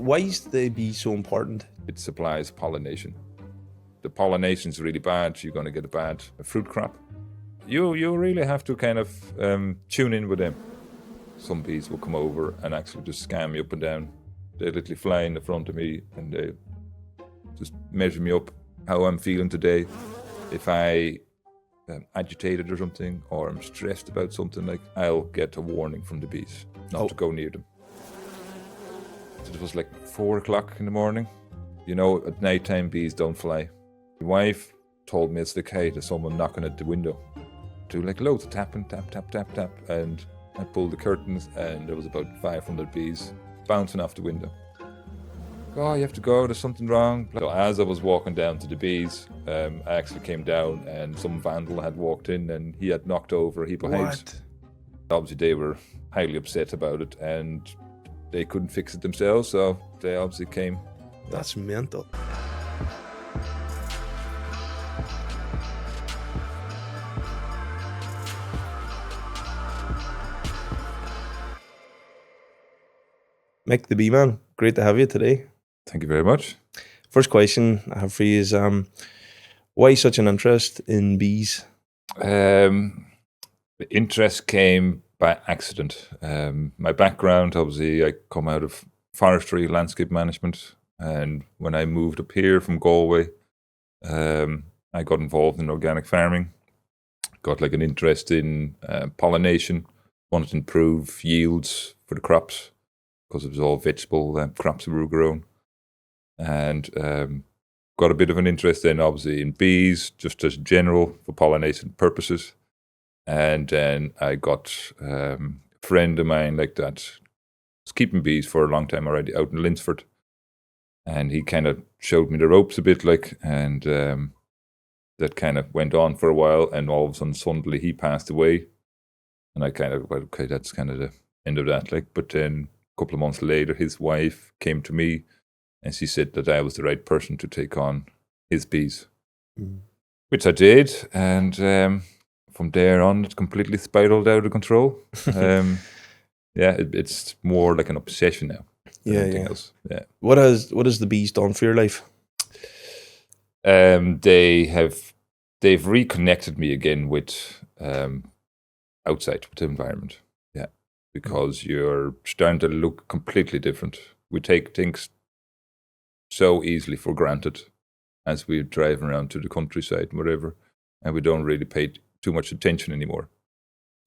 Why is the bee so important? It supplies pollination. The pollination is really bad. You're going to get a bad fruit crop. You really have to kind of tune in with them. Some bees will come over and actually just scan me up and down. They literally fly in the front of me and they just measure me up, how I'm feeling today. If I am agitated or something, or I'm stressed about something, like I'll get a warning from the bees not to go near them. So it was like 4 o'clock in the morning. You know, at night time bees don't fly. My wife told me it's like, hey, there's someone knocking at the window. Do like loads of tapping, tap, tap, tap, tap. And I pulled the curtains and there was about 500 bees bouncing off the window. Oh, you have to go, there's something wrong. So as I was walking down to the bees, I actually came down and some vandal had walked in and he had knocked over a heap of hives. Obviously they were highly upset about it and they couldn't fix it themselves, so they obviously came. That's mental. Mick the Beeman, great to have you today. Thank you very much. First question I have for you is, why such an interest in bees? The interest came by accident. My background, obviously, I come out of forestry, landscape management, and when I moved up here from Galway, I got involved in organic farming, got like an interest in pollination, wanted to improve yields for the crops because it was all vegetable crops that were grown, and got a bit of an interest then obviously in bees, just as general for pollination purposes. And then I got a friend of mine like that was keeping bees for a long time already out in Linsford. And he kind of showed me the ropes a bit, like, and that kind of went on for a while. And all of a sudden, suddenly he passed away. And I kind of went, okay, that's kind of the end of that. Like, but then a couple of months later, his wife came to me and she said that I was the right person to take on his bees, which I did. And from there on, it completely spiraled out of control. It's more like an obsession now than anything else. Yeah. What has the bees done for your life? They've reconnected me again with outside, with the environment. Yeah, because you're starting to look completely different. We take things so easily for granted as we drive around to the countryside and whatever, and we don't really pay too much attention anymore.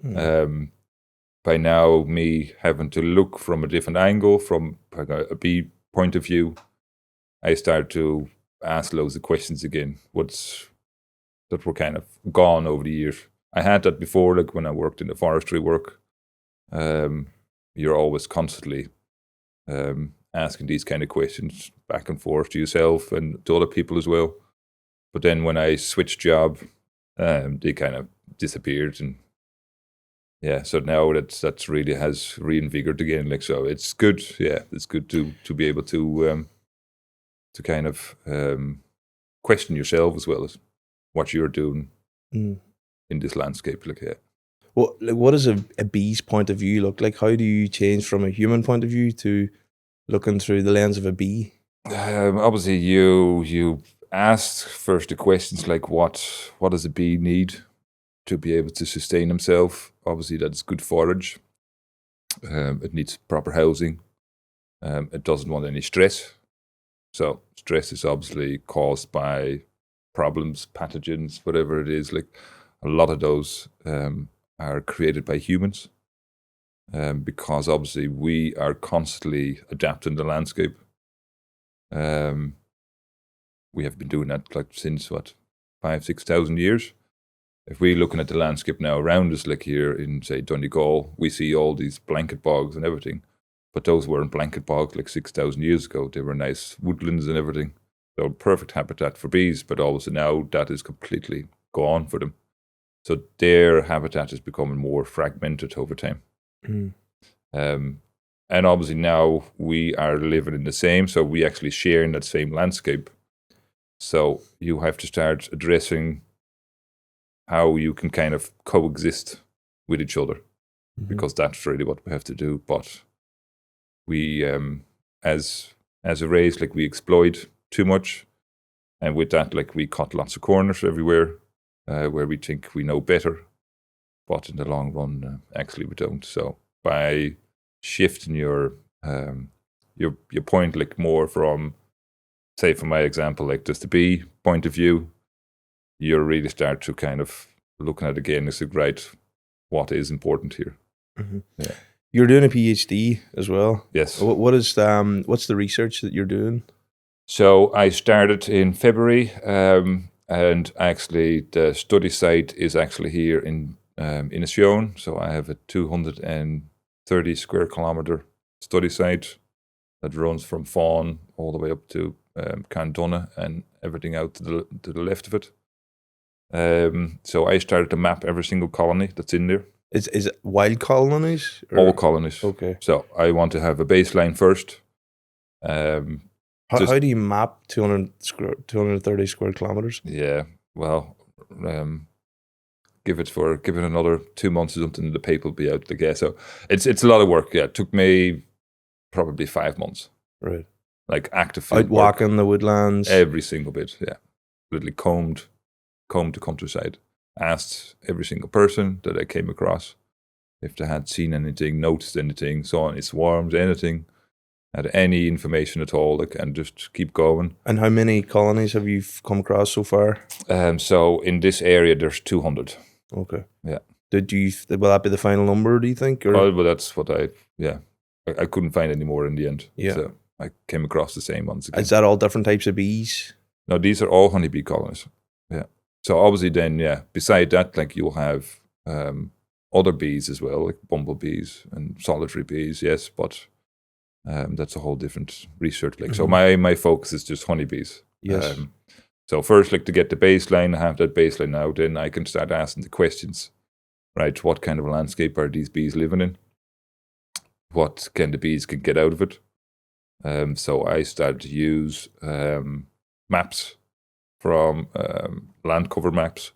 By now, me having to look from a different angle, from a bee point of view, I start to ask loads of questions again, that were kind of gone over the years. I had that before, like when I worked in the forestry work. You're always constantly asking these kind of questions back and forth to yourself and to other people as well. But then when I switched job, they kind of disappeared, and so now that's really has reinvigorated again. Like, so it's good. Yeah, it's good to be able to kind of question yourself as well as what you're doing in this landscape. Like, yeah. Well, like, what does a bee's point of view look like? How do you change from a human point of view to looking through the lens of a bee? Obviously, you ask first the questions like, what does a bee need to be able to sustain himself? Obviously, that's good forage. It needs proper housing. It doesn't want any stress. So stress is obviously caused by problems, pathogens, whatever it is. Like, a lot of those are created by humans, because obviously we are constantly adapting the landscape. We have been doing that like since 5,000-6,000 years. If we're looking at the landscape now around us, like here in, say, Donegal, we see all these blanket bogs and everything. But those weren't blanket bogs like 6,000 years ago. They were nice woodlands and everything. So perfect habitat for bees, but also now that is completely gone for them. So their habitat is becoming more fragmented over time. And obviously now we are living in the same, so we actually share in that same landscape. So you have to start addressing how you can kind of coexist with each other, because that's really what we have to do. But we, as as a race, like we exploit too much, and with that, like we cut lots of corners everywhere, where we think we know better, but in the long run, actually we don't. So by shifting your point, like more from, say, for my example, like just the bee point of view, you really start to kind of looking at it again as like, right, what is important here? Mm-hmm. Yeah. You're doing a PhD as well. Yes. What's the research that you're doing? So I started in February, and actually the study site is actually here in Inishowen. So I have a 230 square kilometer study site that runs from Fawn all the way up to Candona and everything out to the left of it. So I started to map every single colony that's in there. Is it wild colonies? All colonies. Okay. So I want to have a baseline first. How do you map 230 square kilometers? Yeah, well, give it another 2 months or something, the paper will be out. So it's a lot of work. Yeah, it took me probably 5 months. Right. Like active field out walking the woodlands. Every single bit. Yeah, literally combed the countryside. Asked every single person that I came across if they had seen anything, noticed anything, saw any swarms, anything, had any information at all, like, and just keep going. And how many colonies have you come across so far? So in this area, there's 200. Okay. Yeah. Will that be the final number, do you think? Or? Well, that's what I couldn't find any more in the end. Yeah. So I came across the same ones again. Is that all different types of bees? No, these are all honeybee colonies. Yeah. So obviously then, beside that, like you'll have other bees as well, like bumblebees and solitary bees, yes, but that's a whole different research. Like, so my focus is just honeybees. Yes. So first, like to get the baseline, have that baseline out, then I can start asking the questions, right? What kind of a landscape are these bees living in? What can the bees can get out of it? So I started to use maps from land cover maps,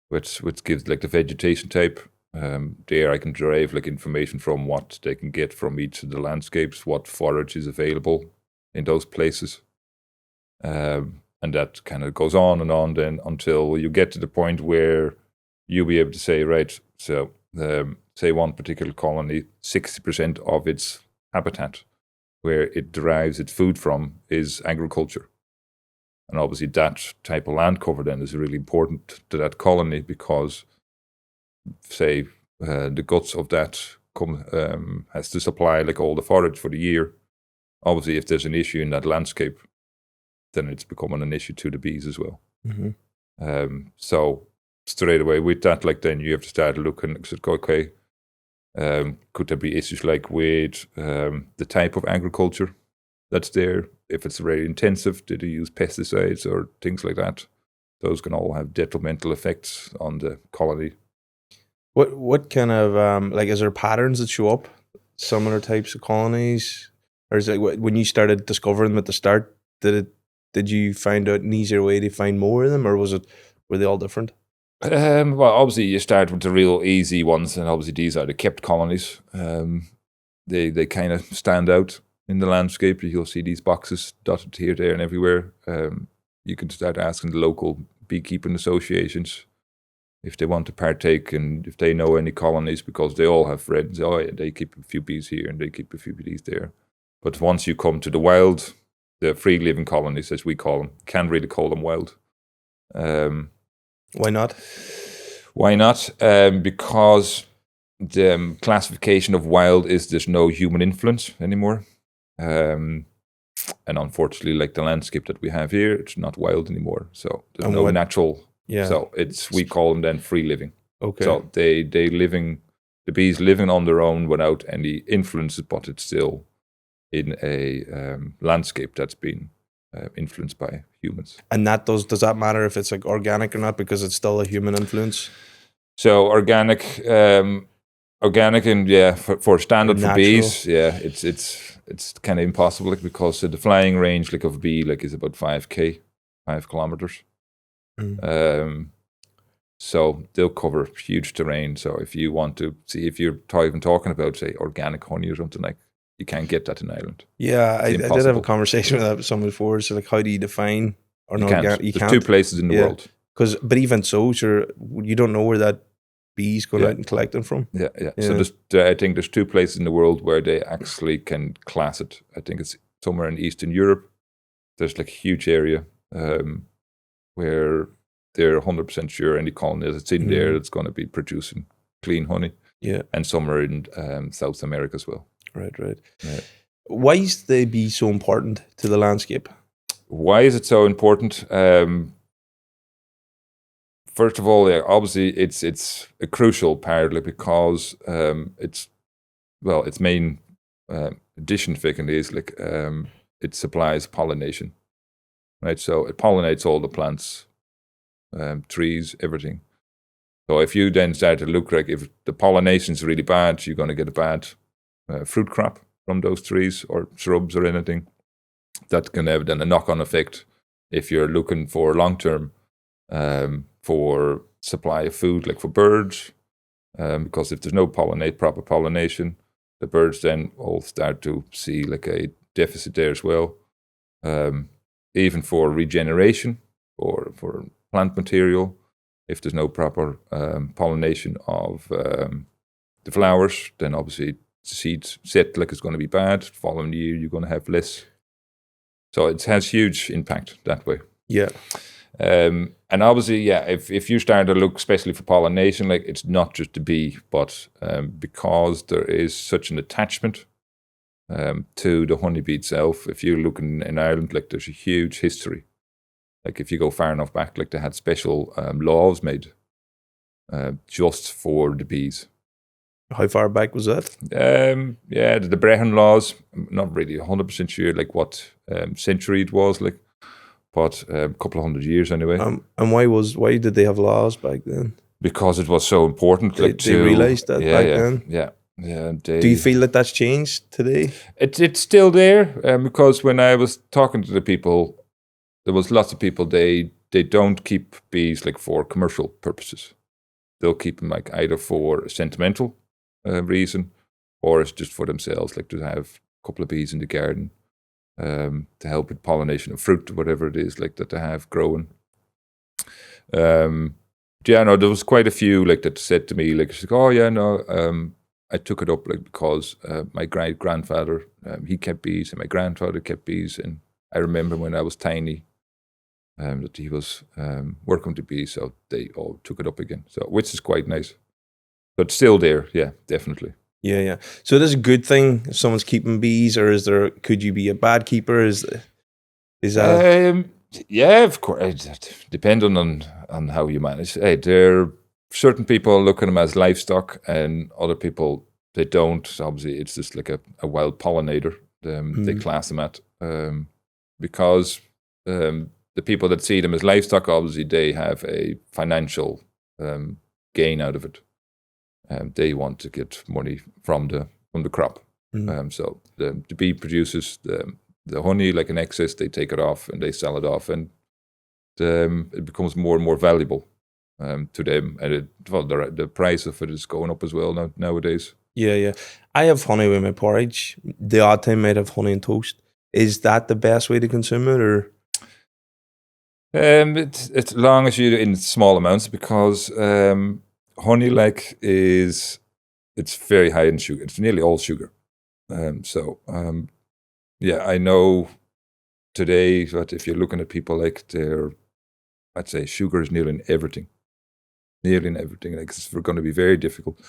which gives like the vegetation type. There I can derive like information from what they can get from each of the landscapes, what forage is available in those places. And that kind of goes on and on then until you get to the point where you'll be able to say, right, so say one particular colony, 60% of its habitat where it derives its food from is agriculture. And obviously that type of land cover then is really important to that colony because, say, the guts of that has to supply like all the forage for the year. Obviously, if there's an issue in that landscape, then it's becoming an issue to the bees as well. Mm-hmm. So straight away with that, like then you have to start looking, okay, could there be issues like with the type of agriculture that's there? If it's very intensive, did they use pesticides or things like that? Those can all have detrimental effects on the colony. What kind of like is there patterns that show up? Similar types of colonies, or is it when you started discovering them at the start? Did you find out an easier way to find more of them, or were they all different? Well, obviously you start with the real easy ones, and obviously these are the kept colonies. They kind of stand out in the landscape. You'll see these boxes dotted here, there, and everywhere. You can start asking the local beekeeping associations if they want to partake and if they know any colonies, because they all have friends. Oh, yeah, they keep a few bees here and they keep a few bees there. But once you come to the wild, the free living colonies, as we call them, can't really call them wild. Why not? Why not? Because the classification of wild is there's no human influence anymore. And unfortunately, like the landscape that we have here, it's not wild anymore. So there's no natural. Yeah. So we call them then free living. Okay. So the bees living on their own without any influence, but it's still in a landscape that's been influenced by humans. And does that matter if it's like organic or not, because it's still a human influence? So organic and for standard for bees, it's kind of impossible, like, because the flying range like of a bee like is about 5 kilometers. So they'll cover huge terrain. So if you want to see if you're even talking about say organic honey or something, like You can't get that in Ireland. Yeah, I did have a impossible. conversation with that with someone before. So like, how do you define or You no? can't. You There's can't. 2 places in the Yeah. world. But even so, sure, you don't know where that bee's going Yeah. out and collecting from. Yeah. Yeah. So I think there's 2 places in the world where they actually can class it. I think it's somewhere in Eastern Europe. There's like a huge area where they're 100% sure any colony that's in there that's going to be producing clean honey. Yeah. And somewhere in South America as well. Right. Yeah. Why is the bee so important to the landscape? Why is it so important? First of all, obviously it's a crucial part, like, because its main addition is like it supplies pollination, right? So it pollinates all the plants, trees, everything. So if you then start to look like if the pollination is really bad, you're going to get a bad fruit crop from those trees or shrubs or anything. That can have then a knock-on effect if you're looking for long-term for supply of food, like for birds, because if there's no proper pollination, the birds then all start to see like a deficit there as well. Even for regeneration or for plant material, if there's no proper pollination of the flowers, then obviously the seeds set like it's going to be bad. Following year, you're going to have less. So it has huge impact that way. Yeah. And obviously, if you start to look especially for pollination, like it's not just the bee, but because there is such an attachment to the honeybee itself. If you look in Ireland, like there's a huge history. Like if you go far enough back, like they had special laws made just for the bees. How far back was that? The Brehon laws. I'm not really 100% sure like what century it was, like, but a couple of 100 years anyway. And why did they have laws back then? Because it was so important. They realized that back then. Yeah. Do you feel that that's changed today? It's still there because when I was talking to the people, there was lots of people. They don't keep bees like for commercial purposes. They'll keep them like either for a sentimental reason, or it's just for themselves, like to have a couple of bees in the garden to help with pollination of fruit, whatever it is like that they have growing. There was quite a few like that said to me like, oh yeah, no, I took it up like because my grandfather he kept bees and my grandfather kept bees, and I remember when I was tiny that he was working with the bees, so they all took it up again. So which is quite nice, but still there, yeah, definitely. Yeah. So it is a good thing if someone's keeping bees, or could you be a bad keeper? Is that? Yeah, of course. Depending on how you manage. Hey, there are certain people look at them as livestock, and other people they don't. Obviously, it's just like a wild pollinator. They class them at because the people that see them as livestock, obviously, they have a financial gain out of it. They want to get money from the crop. So the bee produces the honey like an excess. They take it off and they sell it off, and it becomes more and more valuable to them. And the price of it is going up as well nowadays. Yeah. I have honey with my porridge. The odd time I might have honey and toast. Is that the best way to consume it, or? It's as long as you in small amounts, because honey it's very high in sugar. It's nearly all sugar. I know today that if you're looking at people like I'd say sugar is nearly in everything. Like it's going to be very difficult.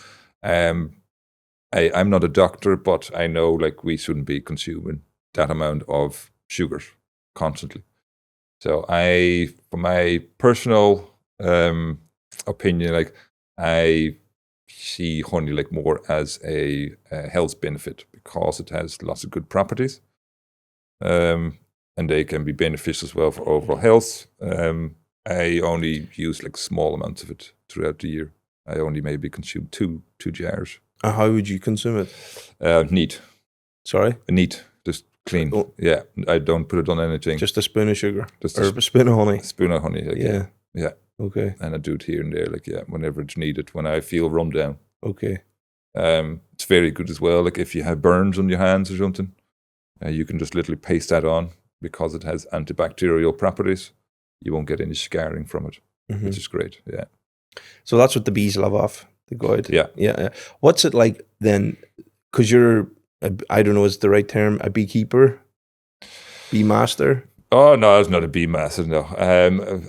I'm not a doctor, but I know like we shouldn't be consuming that amount of sugars constantly. So for my personal opinion, like I see honey like more as a health benefit because it has lots of good properties, and they can be beneficial as well for overall health. I only use like small amounts of it throughout the year. I only maybe consume two jars. How would you consume it? Neat. Sorry? Neat. Just clean. Oh. Yeah. I don't put it on anything. Just a spoon of sugar? Or a spoon of honey? A spoon of honey. Like, yeah. Yeah. Okay. And I do it here and there, like, whenever it's needed, when I feel run down. Okay. It's very good as well. Like if you have burns on your hands or something, you can just literally paste that on because it has antibacterial properties. You won't get any scarring from it, which is great. Yeah. So that's what the bees love off. They go out. Yeah. Yeah. What's it like then? Because you're, I don't know, is the right term, a beekeeper? Bee master? Oh, no, it's not a bee master, no.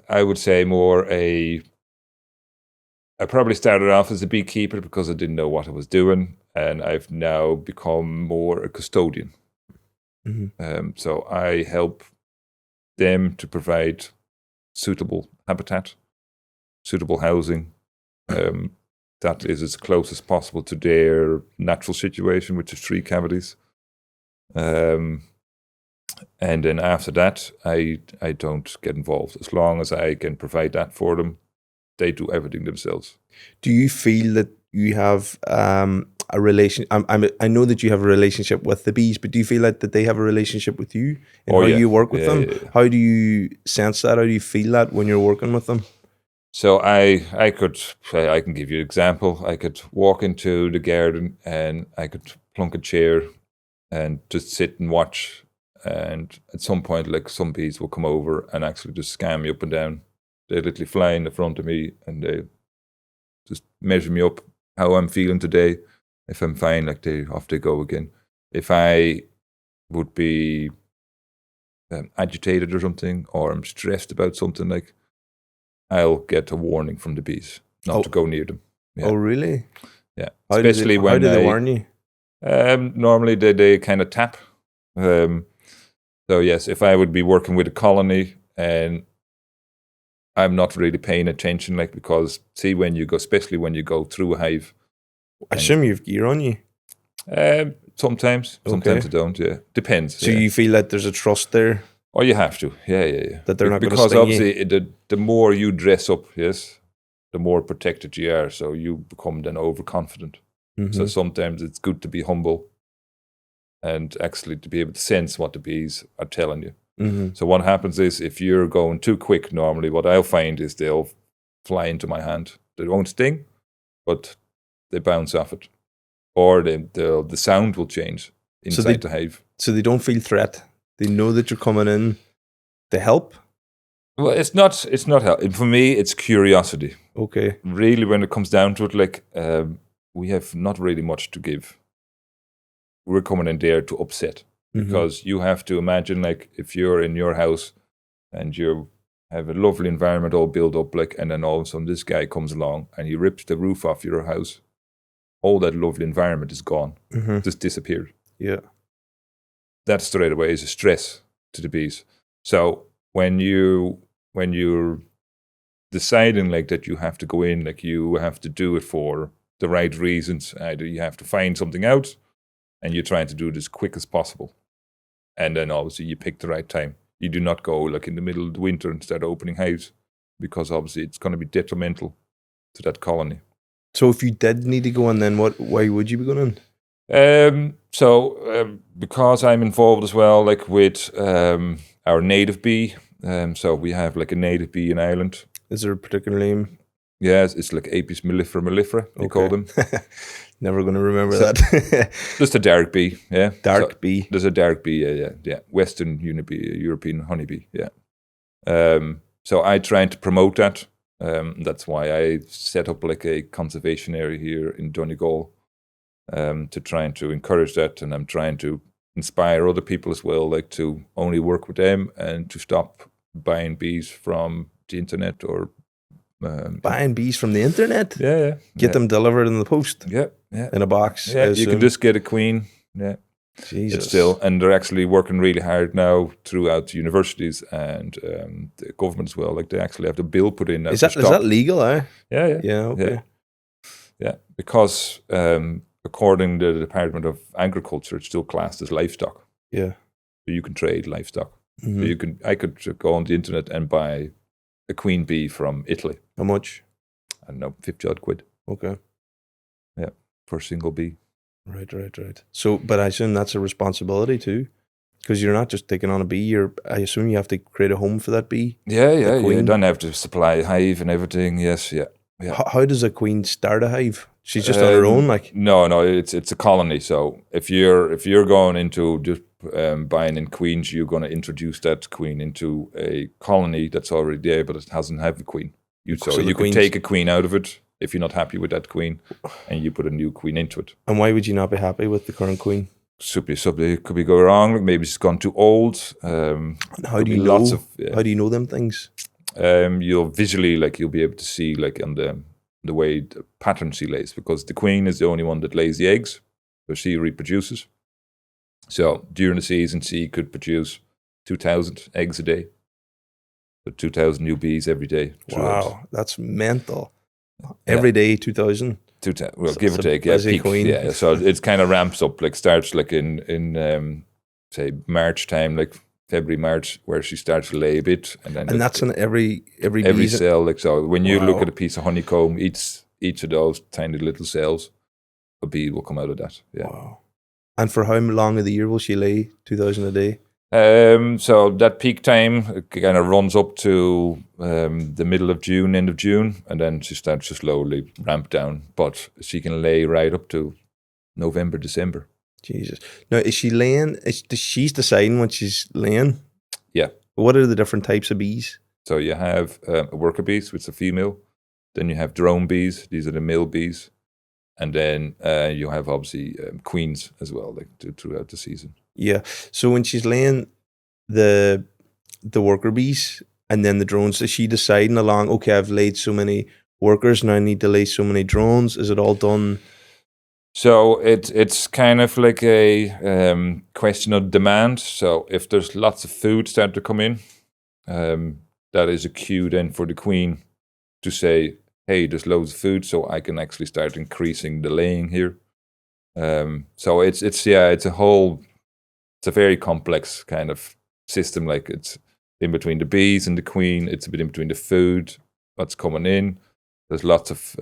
I would say more I probably started off as a beekeeper because I didn't know what I was doing, and I've now become more a custodian. So I help them to provide suitable habitat, suitable housing, that is as close as possible to their natural situation, which is tree cavities. And then after that, I don't get involved. As long as I can provide that for them, they do everything themselves. Do you feel that you have a relation? I know that you have a relationship with the bees, but do you feel like that they have a relationship with you and how you work with them? Yeah. How do you sense that? How do you feel that when you're working with them? So I can give you an example. I could walk into the garden and I could plunk a chair and just sit and watch. And at some point, like some bees will come over and actually just scan me up and down. They literally fly in the front of me and they just measure me up, how I'm feeling today. If I'm fine, like off they go again. If I would be agitated or something, or I'm stressed about something, like I'll get a warning from the bees not to go near them. Yeah. Oh, really? Yeah. How do they warn you? Normally they kind of tap. So yes, if I would be working with a colony and I'm not really paying attention, like, because see, when you go, especially when you go through a hive. I assume you've gear on you. Sometimes I don't. Yeah, depends. So you feel that there's a trust there? Oh, you have to. Yeah. That they're not going to because sting obviously you. the more you dress up, yes, the more protected you are. So you become then overconfident. So sometimes it's good to be humble and actually to be able to sense what the bees are telling you. So what happens is, if you're going too quick, normally what I'll find is they'll fly into my hand. They won't sting, but they bounce off it. Or the sound will change inside the hive. So they don't feel threat. They know that you're coming in to help? Well, it's not help. For me, it's curiosity. Okay. Really, when it comes down to it, like, we have not really much to give. We're coming in there to upset. Because you have to imagine, like, if you're in your house and you have a lovely environment all built up, like, and then all of a sudden this guy comes along and he rips the roof off your house, all that lovely environment is gone, just disappeared. Yeah. That straight away is a stress to the bees. So when you're deciding, like, that you have to go in, like, you have to do it for the right reasons. Either you have to find something out and you're trying to do it as quick as possible. And then obviously you pick the right time. You do not go like in the middle of the winter and start opening hives, because obviously it's going to be detrimental to that colony. So if you did need to go in, then why would you be going in? Because I'm involved as well, like, with our native bee. So we have like a native bee in Ireland. Is there a particular name? Yes, it's like Apis mellifera, we call them. Never going to remember that. Just a dark bee, yeah. Dark bee. There's a dark bee, yeah. Western European honeybee, yeah. So I try to promote that. That's why I set up like a conservation area here in Donegal, to try to encourage that, and I'm trying to inspire other people as well, like, to only work with them and to stop buying bees from the internet or buying bees from the internet. Yeah. Get them delivered in the post. Yeah. In a box. Yeah, you can just get a queen. Yeah. Jesus. And they're actually working really hard now throughout the universities and the government as well. Like, they actually have the bill put in now. Is that legal? Yeah. Okay. Yeah, because according to the Department of Agriculture, it's still classed as livestock. Yeah. So you can trade livestock. So I could go on the internet and buy a queen bee from Italy. How much? I don't know, 50 odd quid. Okay. Yeah, for a single bee. Right. So, but I assume that's a responsibility too, because you're not just taking on a bee. I assume you have to create a home for that bee. Yeah. You don't have to supply a hive and everything. Yes, yeah. How does a queen start a hive? She's just on her own, like. No, it's a colony. So if you're going into just buying in queens, you're going to introduce that queen into a colony that's already there, but it hasn't have a queen. So you could take a queen out of it if you're not happy with that queen, and you put a new queen into it. And why would you not be happy with the current queen? Something could be go wrong. Maybe she's gone too old. How do you know? How do you know them things? You'll visually, like, you'll be able to see, like, on the way the pattern she lays, because the queen is the only one that lays the eggs, so she reproduces. So during the season, she could produce 2,000 eggs a day. So 2,000 new bees every day. Wow, that's mental. Every day, 2,000. Well, give or take, peak, queen. Yeah. So it kind of ramps up, like starts like in say March time, like February, March, where she starts to lay a bit, and then that's in every cell. Like, so when you look at a piece of honeycomb, each of those tiny little cells, a bee will come out of that. Yeah. Wow. And for how long of the year will she lay 2,000 a day? So that peak time kind of runs up to the middle of June, end of June, and then she starts to slowly ramp down. But she can lay right up to November, December. Jesus. Now, is she laying? She's deciding when she's laying? Yeah. What are the different types of bees? So you have worker bees, which is a female. Then you have drone bees. These are the male bees. And then you have obviously queens as well, like throughout the season. Yeah. So when she's laying the worker bees and then the drones, is she deciding along, okay, I've laid so many workers, now I need to lay so many drones? Is it all done? So it's kind of like a question of demand. So if there's lots of food start to come in, that is a cue then for the queen to say, hey, there's loads of food, so I can actually start increasing the laying here. So it's a very complex kind of system. Like, it's in between the bees and the queen. It's a bit in between the food, what's coming in. There's lots of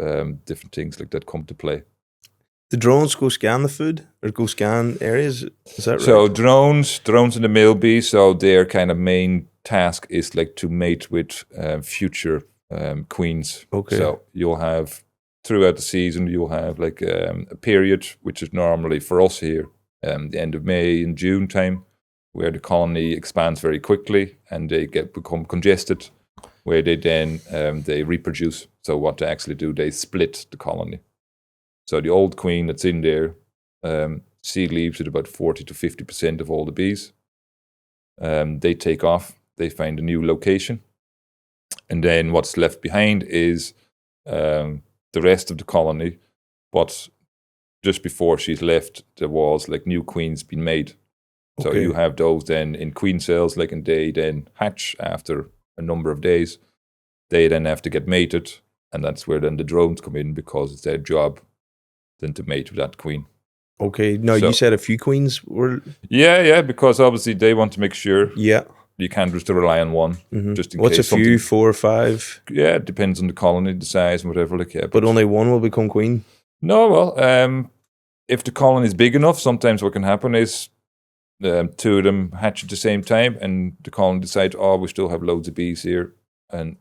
different things like that come to play. The drones go scan the food or go scan areas? Is that right? So drones and the male bees, so their kind of main task is like to mate with future queens. Okay. So you'll have, throughout the season, you'll have like a period, which is normally for us here, the end of May and June time, where the colony expands very quickly and they become congested, where they then they reproduce. So what they actually do, they split the colony. So the old queen that's in there, she leaves with about 40 to 50% of all the bees. They take off, they find a new location. And then what's left behind is the rest of the colony. But just before she's left, there was like new queens being made. So Okay. you have those then in queen cells, like, and they then hatch after a number of days. They then have to get mated, and that's where then the drones come in, because it's their job then to mate with that queen. Okay. Now, So- you said a few queens were... Yeah, because obviously they want to make sure Yeah. you can't just rely on one. Mhm. Just in What's case a few, something- 4 or 5? Yeah, it depends on the colony, the size, and whatever. Like, yeah, But only one will become queen? no, well, if the colony is big enough, sometimes what can happen is two of them hatch at the same time, and the colony decides, oh, we still have loads of bees here, and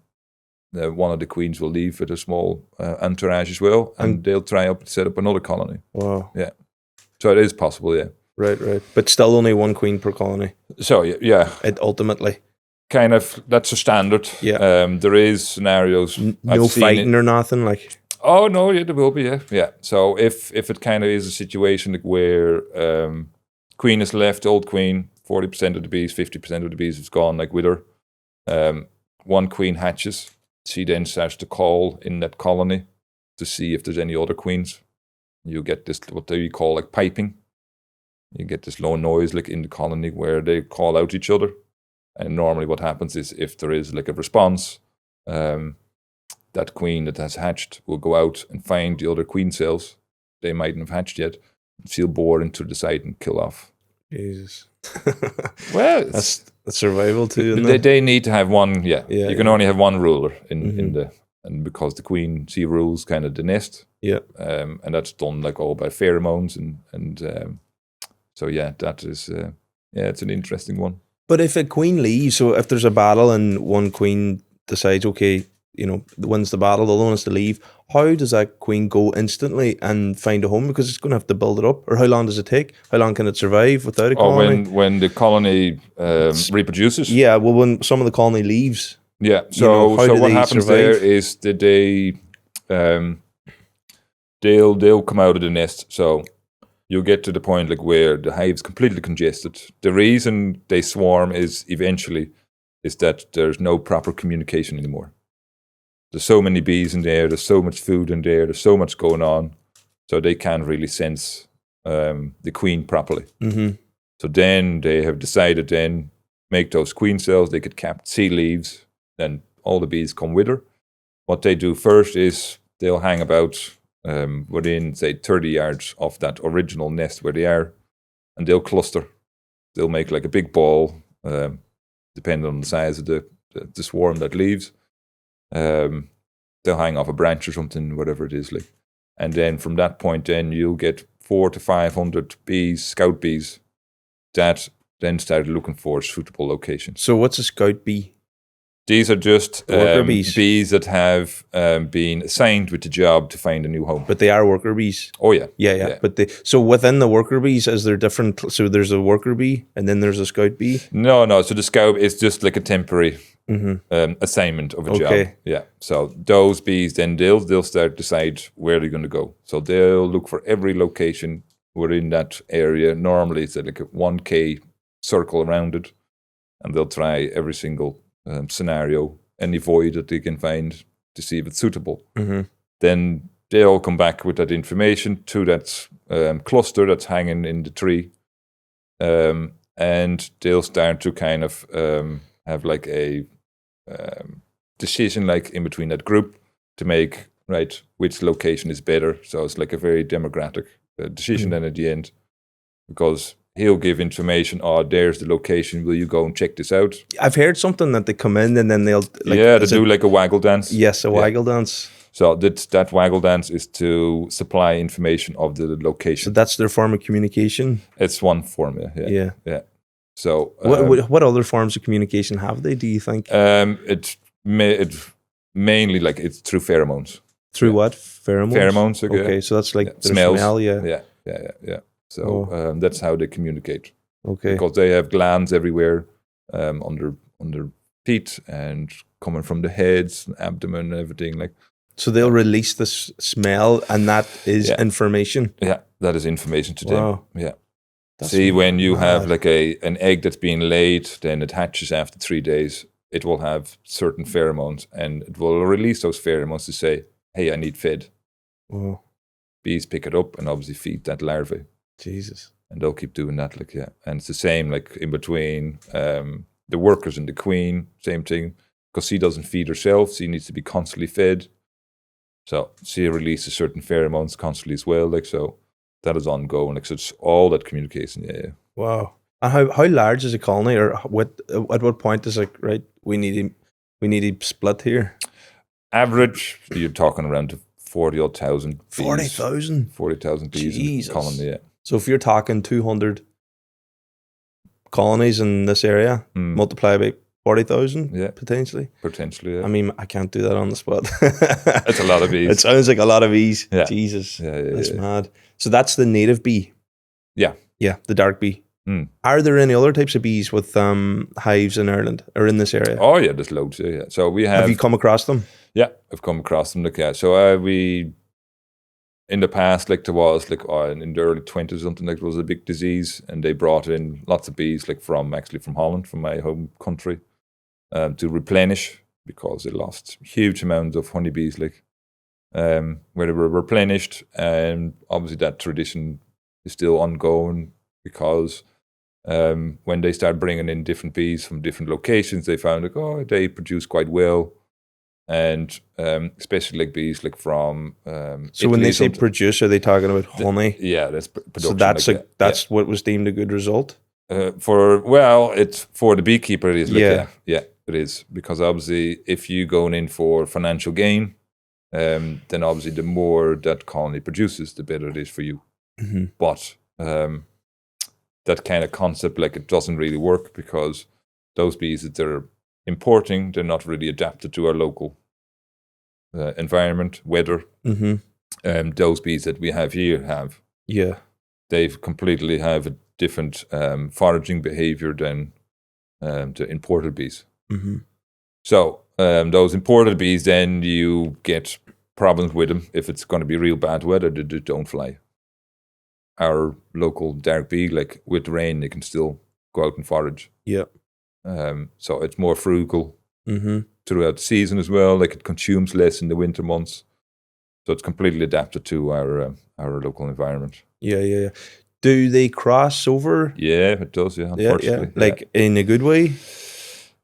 one of the queens will leave with a small entourage as well, and they'll try to set up another colony. Wow. So it is possible, yeah. Right. But still only one queen per colony, So yeah, ultimately. kind of, that's a standard. Yeah. There is scenarios. No I've seen fighting or nothing, like... Oh no, yeah, there will be, yeah. So if it kind of is a situation like where queen is left, old queen, 40% of the bees, 50% of the bees is gone, like with her. One queen hatches. She then starts to call in that colony to see if there's any other queens. You get this, what they call like piping. You get this low noise like in the colony where they call out each other. And normally what happens is, if there is like a response, that queen that has hatched will go out and find the other queen cells. They mightn't have hatched yet. She'll bore into the site and kill off. Jesus. Well, That's survival too, isn't it? they need to have one. Yeah, Yeah, you can yeah. only have one ruler in Mhm. and because the queen, she rules kind of the nest. Yeah. And that's done like all by pheromones and so yeah, that is it's an interesting one. But if a queen leaves, so if there's a battle and one queen decides, okay, wins the battle, the lone is to leave. How does that queen go instantly and find a home? Because it's going to have to build it up. Or how long does it take? How long can it survive without a colony? When the colony reproduces. Yeah, well, when some of the colony leaves. Yeah. So what happens survive? there is that they'll come out of the nest. So you'll get to the point like where the hive's completely congested. The reason they swarm is that there's no proper communication anymore. There's so many bees in there. There's so much food in there. There's so much going on. So they can't really sense the queen properly. Mm-hmm. So then they have decided then make those queen cells. They could cap tea leaves. Then all the bees come with her. What they do first is they'll hang about within, say, 30 yards of that original nest where they are, and they'll cluster. They'll make like a big ball, depending on the size of the swarm that leaves. They'll hang off a branch or something, whatever it is like. And then from that point then you'll get 400 to 500 bees, scout bees, that then started looking for suitable locations. So what's a scout bee? These are just worker bees that have been assigned with the job to find a new home. But they are worker bees. Oh yeah. Yeah. But so within the worker bees, is there different? So there's a worker bee, and then there's a scout bee. No. So the scout is just like a temporary assignment of a job. Yeah. So those bees then they'll start decide where they're going to go. So they'll look for every location within that area. Normally it's like a 1K circle around it, and they'll try every single scenario, any void that they can find to see if it's suitable. Mm-hmm. Then they'll come back with that information to that cluster that's hanging in the tree, and they'll start to kind of have like a decision like in between that group to make which location is better. So it's like a very democratic decision then at the end, because he'll give information. Oh, there's the location. Will you go and check this out? I've heard something that they come in and then they'll they do like a waggle dance. Yes, a waggle dance. So that waggle dance is to supply information of the location. So that's their form of communication. It's one form. Yeah. So what other forms of communication have they? Do you think? It's mainly like it's through pheromones. Through what? Pheromones. Pheromones. Okay, so that's like smells. Smell. Yeah. So that's how they communicate. Okay. Because they have glands everywhere, under feet and coming from the heads, abdomen, everything like. So they'll release this smell, and that is information. Yeah, that is information to them. Yeah. That's when you have like an egg that's being laid, then it hatches after 3 days. It will have certain pheromones, and it will release those pheromones to say, "Hey, I need fed." Wow. Bees pick it up and obviously feed that larvae. Jesus. And they'll keep doing that, and it's the same like in between the workers and the queen, same thing, because she doesn't feed herself. She needs to be constantly fed, so she releases certain pheromones constantly as well. So that is ongoing. So it's all that communication. Yeah. Wow. And how large is a colony, or at what point is it we need to split here? Average, you're talking around 40,000 bees. 40,000? 40,000 bees in the colony. Yeah. So if you're talking 200 colonies in this area, multiply by 40,000, potentially. Potentially, yeah. I mean, I can't do that on the spot. That's a lot of bees. It sounds like a lot of bees. Yeah. Jesus, that's mad. So that's the native bee. Yeah. Yeah, the dark bee. Are there any other types of bees with hives in Ireland or in this area? Oh yeah, there's loads. Yeah. So we have. Have you come across them? Yeah, I've come across them. So we. In the past, there was in the early 20s, something it was a big disease, and they brought in lots of bees, from Holland, from my home country, to replenish, because they lost huge amounts of honeybees, where they were replenished, and obviously that tradition is still ongoing, because when they start bringing in different bees from different locations, they found they produce quite well. And especially bees from so Italy, when they say produce, are they talking about honey? That's production. So that's what was deemed a good result? It's for the beekeeper, it is. It is, because obviously if you going in for financial gain, then obviously the more that colony produces, the better it is for you. Mm-hmm. But that kind of concept, it doesn't really work, because those bees that they're importing, they're not really adapted to our local environment, weather. Mm-hmm. Those bees that we have here Yeah. they've completely have a different foraging behavior than the imported bees. Mm-hmm. So those imported bees, then you get problems with them if it's going to be real bad weather. They don't fly. Our local dark bee, like with rain, they can still go out and forage. Yeah. So it's more frugal Mm-hmm. throughout the season as well. Like it consumes less in the winter months, so it's completely adapted to our local environment. Yeah. Do they cross over? Yeah, it does. Yeah, unfortunately, Like in a good way.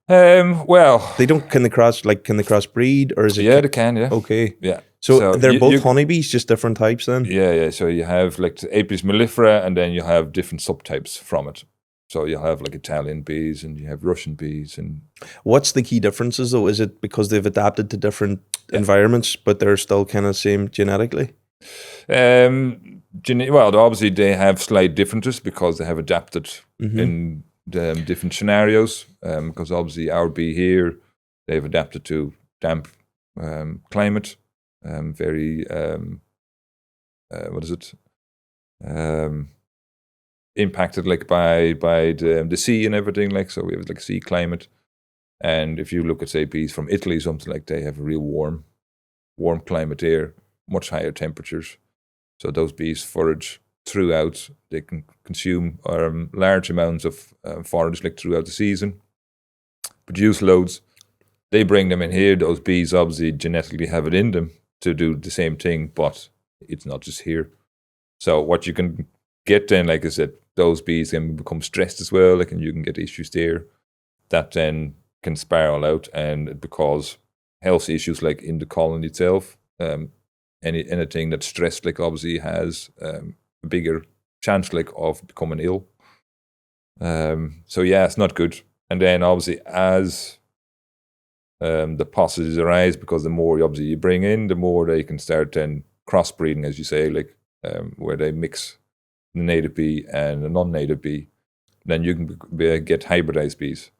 Well, They don't. Can they cross? Like, can they crossbreed, or is it? yeah, they can. Yeah, Okay. yeah. So they're both you honeybees, just different types then. yeah. So you have like the Apis mellifera, and then you have different subtypes from it. So you have like Italian bees, and you have Russian bees, and What's the key differences though? Is it because they've adapted to different environments, but they're still kind of same genetically? well, obviously they have slight differences because they have adapted in different scenarios. Because obviously our bee here, they've adapted to damp climate, very what is it? Impacted like by the sea and everything, like, so we have like sea climate. And if you look at, say, bees from Italy, something like, they have a real warm climate there, much higher temperatures. So those bees forage throughout. They can consume large amounts of forage like throughout the season, produce loads. They bring them in here. Those bees obviously genetically have it in them to do the same thing, but it's not just here. So what you can get then, like I said, those bees can become stressed as well, like, and you can get issues there that then can spiral out, and it cause health issues like in the colony itself. Anything that's stressed, like, obviously has a bigger chance like of becoming ill. So yeah, it's not good. And then obviously as the possibilities arise, because the more obviously you bring in, the more they can start then crossbreeding, as you say, like where they mix the native bee and a non-native bee, then you can get hybridized bees.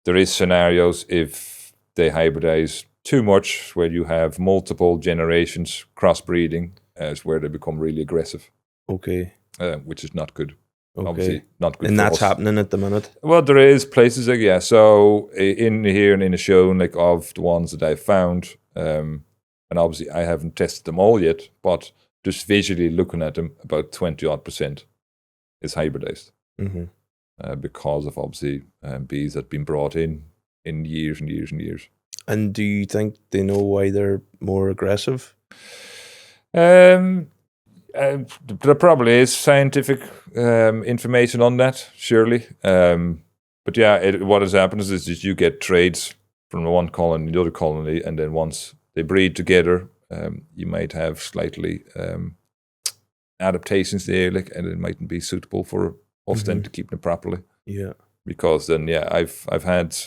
There is scenarios if they hybridize too much, where you have multiple generations crossbreeding, as where they become really aggressive. Okay. Which is not good. Okay. Obviously not good. And for that's us. happening at the minute. Well, there is places like, yeah. So in here and in the show, like, of the ones that I've found, and obviously I haven't tested them all yet, but just visually looking at them, about 20% is hybridized. Because of obviously bees that have been brought in years and years and years. And do you think they know why they're more aggressive? There probably is scientific information on that, surely. But yeah, what has happened is that you get trades from the one colony to the other colony, and then once they breed together, you might have slightly adaptations there, like, and it mightn't be suitable for us then to keep them properly. Yeah. Because then, yeah, I've had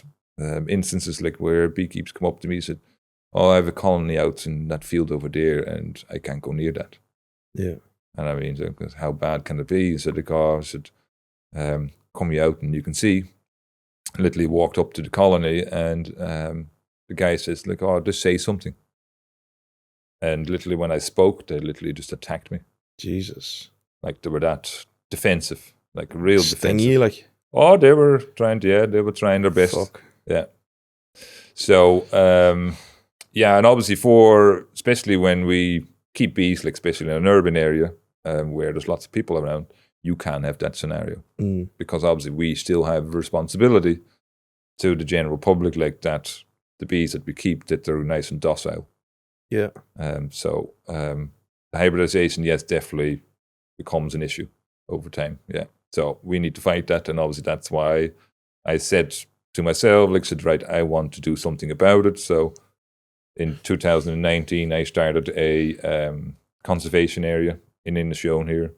instances like where beekeepers come up to me and said, "Oh, I have a colony out in that field over there, and I can't go near that." Yeah. And I mean, how bad can it be? He said, I said, come you out and you can see. I literally walked up to the colony, and the guy says, like, "Oh, just say something." And literally when I spoke, they literally just attacked me. Jesus. Like, they were that defensive, like real Stingy, defensive. like. Oh, they were trying their best. Fuck. Yeah. So, yeah, and obviously especially when we keep bees, like especially in an urban area where there's lots of people around, you can have that scenario. Because obviously we still have a responsibility to the general public, like that the bees that we keep, that they're nice and docile. Yeah. So the hybridization, yes, definitely becomes an issue over time. Yeah. So we need to fight that, and obviously that's why I said to myself, like, said, right, I want to do something about it. So in 2019, I started a conservation area in Inishowen here,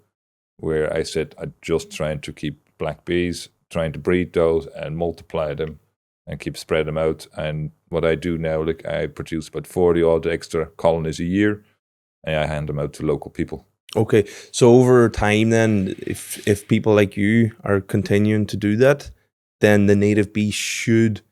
where I said I'm just trying to keep black bees, trying to breed those and multiply them and keep spread them out. And what I do now, like, I produce about 40 odd extra colonies a year, and I hand them out to local people. Okay, so over time then, if people like you are continuing to do that, then the native bee should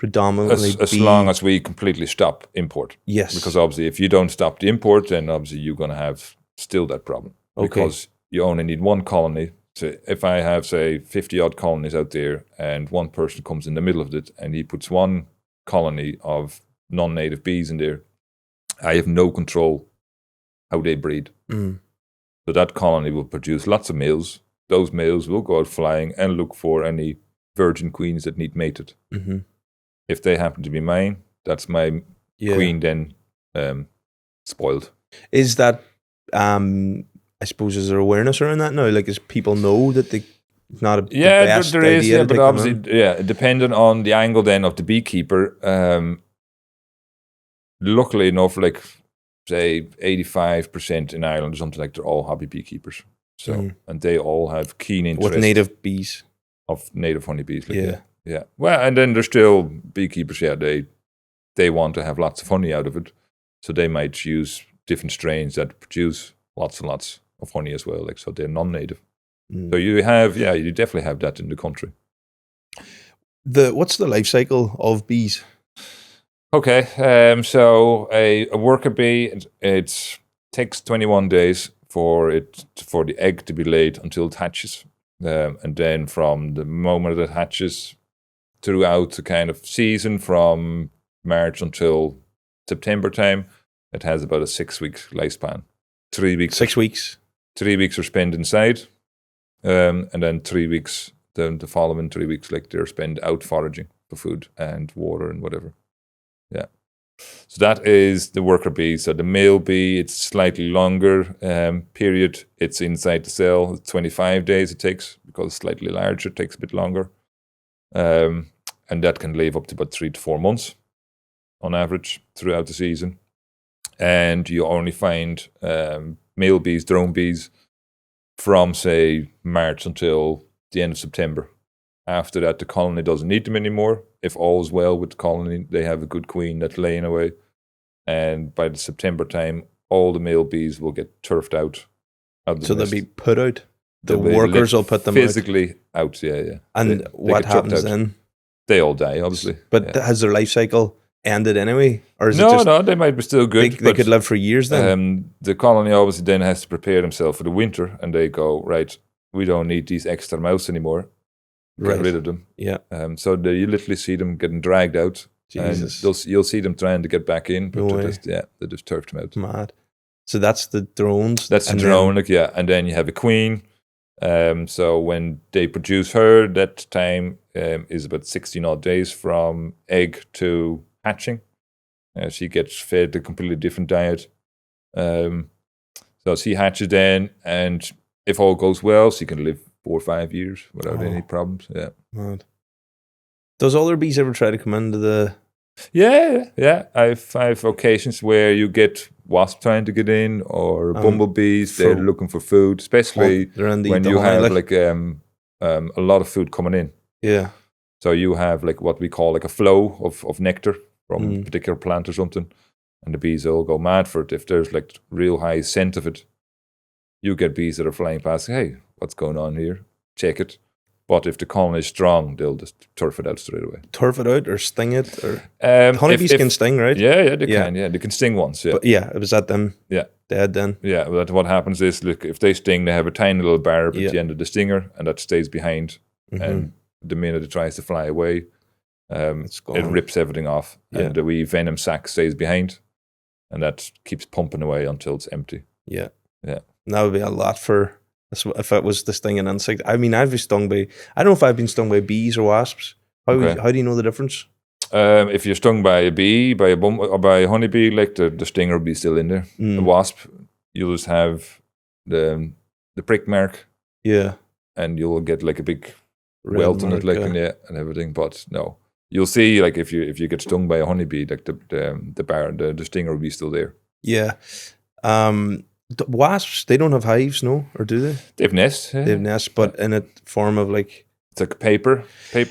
predominantly as long as we completely stop import. Yes. Because obviously, if you don't stop the import, then obviously you're going to have still that problem. Okay. Because you only need one colony. So if I have, say, 50 odd colonies out there, and one person comes in the middle of it and he puts one colony of non-native bees in there, I have no control how they breed. So that colony will produce lots of males. Those males will go out flying and look for any virgin queens that need mated. If they happen to be mine, that's my queen then spoiled. Is that, I suppose, is there awareness around that now? Like, is people know that they not the best there is, idea to but take them obviously, depending on the angle then of the beekeeper, luckily enough, like, say 85% in Ireland or something, like, they're all hobby beekeepers. So, and they all have keen interest. With native bees. Of native honeybees. Like, yeah. Well, and then there's still beekeepers, they want to have lots of honey out of it. So they might use different strains that produce lots and lots of honey as well. Like, so they're non-native. So you have, you definitely have that in the country. What's the life cycle of bees? Okay, so a worker bee, it takes 21 days for the egg to be laid until it hatches, and then from the moment it hatches throughout the kind of season from March until September time, it has about a 6 week lifespan. 3 weeks. 6 weeks. 3 weeks are spent inside, and then 3 weeks. The following 3 weeks, like, they're spent out foraging for food and water and whatever. Yeah. So that is the worker bee. So the male bee, it's slightly longer period. It's inside the cell. 25 days it takes, because it's slightly larger. It takes a bit longer. And that can live up to about 3 to 4 months on average throughout the season. And you only find male bees, drone bees, from, say, March until the end of September. After that, the colony doesn't need them anymore. If all's well with the colony, they have a good queen that's laying away. And by the September time, all the male bees will get turfed out. So they'll be put out? The workers will put them physically out, yeah. And what happens then? They all die, obviously. But has their life cycle ended anyway? Or is no, it just no, they might be still good. They could live for years then? The colony obviously then has to prepare themselves for the winter, and they go, right, we don't need these extra mouse anymore. Get rid of them. Yeah. So you literally see them getting dragged out. Jesus. And you'll see them trying to get back in, but they just turfed them out. Mad. So that's the drones. That's the drone, and then you have a queen. So when they produce her, that time is about 16 odd days from egg to hatching. She gets fed a completely different diet. So she hatches then, and if all goes well, she can live 4 or 5 years without any problems. Yeah. Mad. Does other bees ever try to come into the... Yeah. I've occasions where you get wasps trying to get in, or bumblebees. They're looking for food, especially when you have like a lot of food coming in. Yeah. So you have like what we call like a flow of nectar from a particular plant or something, and the bees all go mad for it. If there's like real high scent of it, you get bees that are flying past, hey, what's going on here? Check it. But if the colony is strong, they'll just turf it out straight away. Turf it out or sting it? Or honeybees can sting, right? Yeah, they can. Yeah, they can sting once. Yeah, but was that them? Yeah, dead then. Yeah, but what happens is, look, if they sting, they have a tiny little barb at the end of the stinger, and that stays behind. And the minute it tries to fly away, it rips everything off, and the wee venom sac stays behind, and that keeps pumping away until it's empty. Yeah. And that would be a lot for. If it was the stinging insect. I mean, I've been stung by... I don't know if I've been stung by bees or wasps. How do you know the difference? If you're stung by a bee, by a or by a honeybee, like the stinger will be still in there. The wasp, you'll just have the prick mark. Yeah. And you'll get like a big welt on it, like, and everything. But no. You'll see, like, if you get stung by a honeybee, like the stinger will be still there. Yeah. Wasps, they don't have hives, no? Or do they? They have nests. Yeah. They have nests, but in a form of like... It's like a paper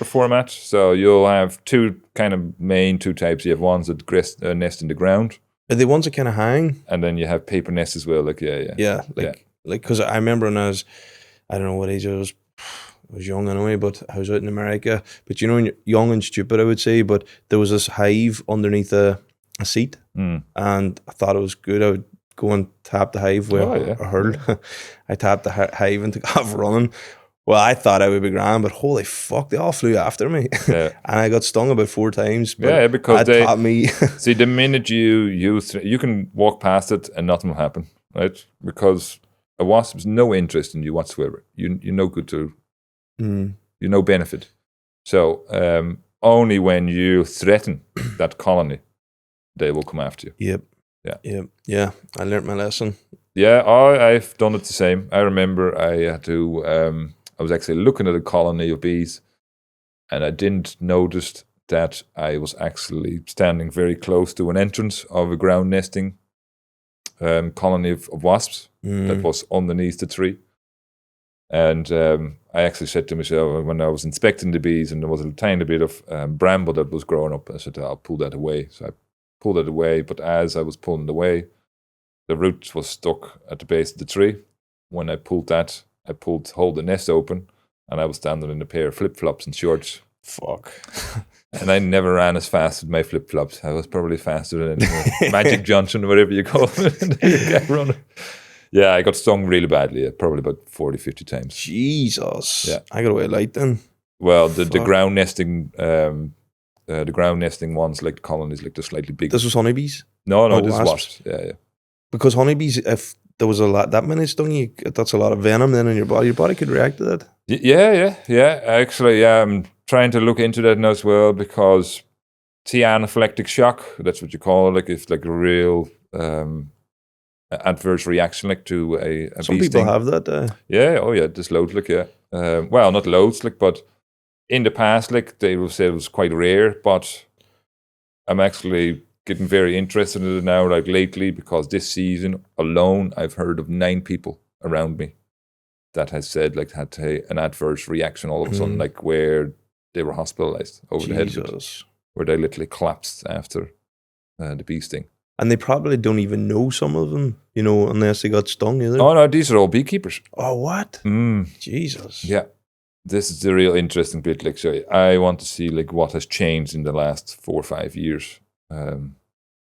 format. So you'll have two types. You have ones that nest in the ground. Are they ones that kind of hang? And then you have paper nests as well. Like, Yeah, because I remember when I was, I don't know what age I was, I was young anyway, but I was out in America. But young and stupid, I would say. But there was this hive underneath a seat, and I thought it was good. I would go and tap the hive with a hurl. I tapped the hive and took off running. Well, I thought I would be grand, but holy fuck, they all flew after me. Yeah. And I got stung about 4 times. But yeah, because that taught me. See, the minute you can walk past it and nothing will happen, right? Because a wasp has no interest in you whatsoever. You're no good to, you're no benefit. So only when you threaten that colony, they will come after you. Yeah. I learnt my lesson. Yeah, I've done it the same. I remember I had to. I was actually looking at a colony of bees, and I didn't notice that I was actually standing very close to an entrance of a ground nesting colony of wasps that was underneath the tree. And I actually said to myself, when I was inspecting the bees, and there was a tiny bit of bramble that was growing up, I said, I'll pull that away. So I pulled it away, but as I was pulling it away, the root was stuck at the base of the tree. When I pulled that, I hold the nest open, and I was standing in a pair of flip-flops and shorts. Fuck. And I never ran as fast with my flip-flops. I was probably faster than Magic Johnson or whatever you call it. Yeah, I got stung really badly, probably about 40, 50 times. Jesus. Yeah. I got away light then. Well, the ground nesting ones, like the colonies, like they're slightly bigger. This was honeybees? No, this is wasps. Yeah. Because honeybees, if there was that many stung you, that's a lot of venom then in your body. Your body could react to that. Yeah. Actually, I'm trying to look into that now as well, because anaphylactic shock, that's what you call it. Like it's like a real adverse reaction, like to a Some bee people sting. have that. Yeah, there's loads, like, yeah. Well, not loads, like, but in the past, like, they will say it was quite rare, but I'm actually getting very interested in it now, like lately, because this season alone, I've heard of 9 people around me that has said, like, had an adverse reaction all of a sudden, like where they were hospitalized over the head, where they literally collapsed after the bee sting. And they probably don't even know, some of them, unless they got stung either. Oh no, these are all beekeepers. Oh, what? Jesus. Yeah. This is the real interesting bit. Like, so I want to see like what has changed in the last 4 or 5 years.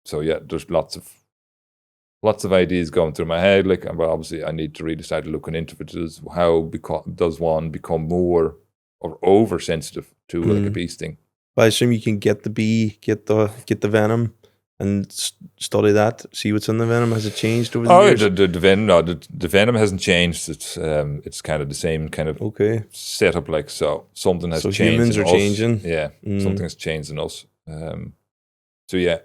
So yeah, there's lots of ideas going through my head. Like, but obviously, I need to really start looking into it. How does one become more or oversensitive to like a bee sting? But I assume you can get the bee, get the venom, and study that. See what's in the venom. Has it changed over the years? The venom hasn't changed. It's kind of the same kind of setup. Like, so something has changed. So humans are changing. Yeah, something has changed in us. So yeah,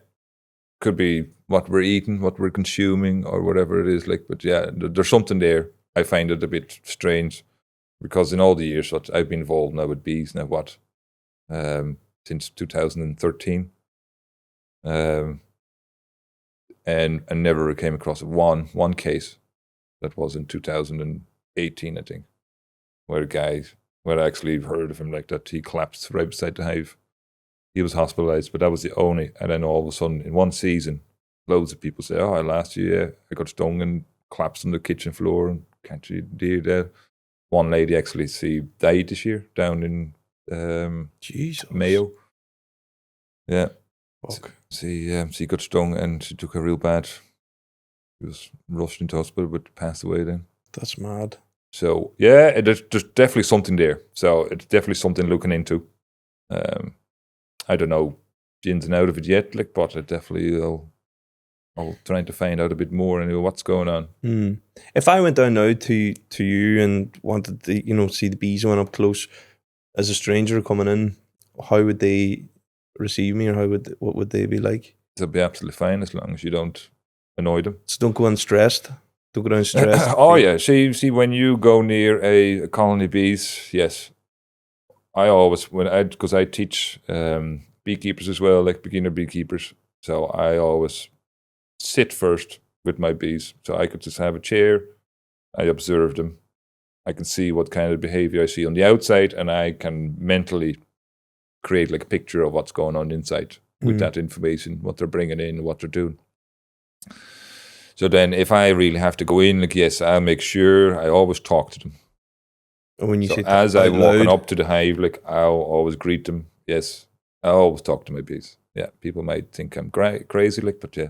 could be what we're eating, what we're consuming, or whatever it is. Like, but yeah, there's something there. I find it a bit strange because in all the years that I've been involved now with bees, since 2013, and I never came across one case that was in 2018, I think, where I actually heard of him like that. He collapsed right beside the hive. He was hospitalized, but that was the only. And then all of a sudden, in one season, loads of people say, "Oh, last year I got stung and collapsed on the kitchen floor and can't you do that?" One lady actually died this year down in Mayo. Yeah. Fuck. She got stung and she took a real bad. She was rushed into hospital, but passed away then. That's mad. So yeah, there's definitely something there. So it's definitely something looking into. I don't know the ins and out of it yet, like, but I definitely I'll try to find out a bit more and what's going on. If I went down now to you and wanted to see the bees went up close as a stranger coming in, how would they receive me, or what would they be like? They'll be absolutely fine as long as you don't annoy them. So don't go in stressed. Don't go down stressed. Oh yeah, see when you go near a colony of bees, yes. I always because I teach beekeepers as well, like beginner beekeepers. So I always sit first with my bees. So I could just have a chair. I observe them. I can see what kind of behavior I see on the outside, and I can mentally create like a picture of what's going on inside with that information, what they're bringing in, what they're doing. So then if I really have to go in, like, yes, I'll make sure I always talk to them. When you So say as out I'm walking loud. up to the hive, like I'll always greet them. Yes, I always talk to my bees. Yeah, people might think I'm crazy, like, but yeah,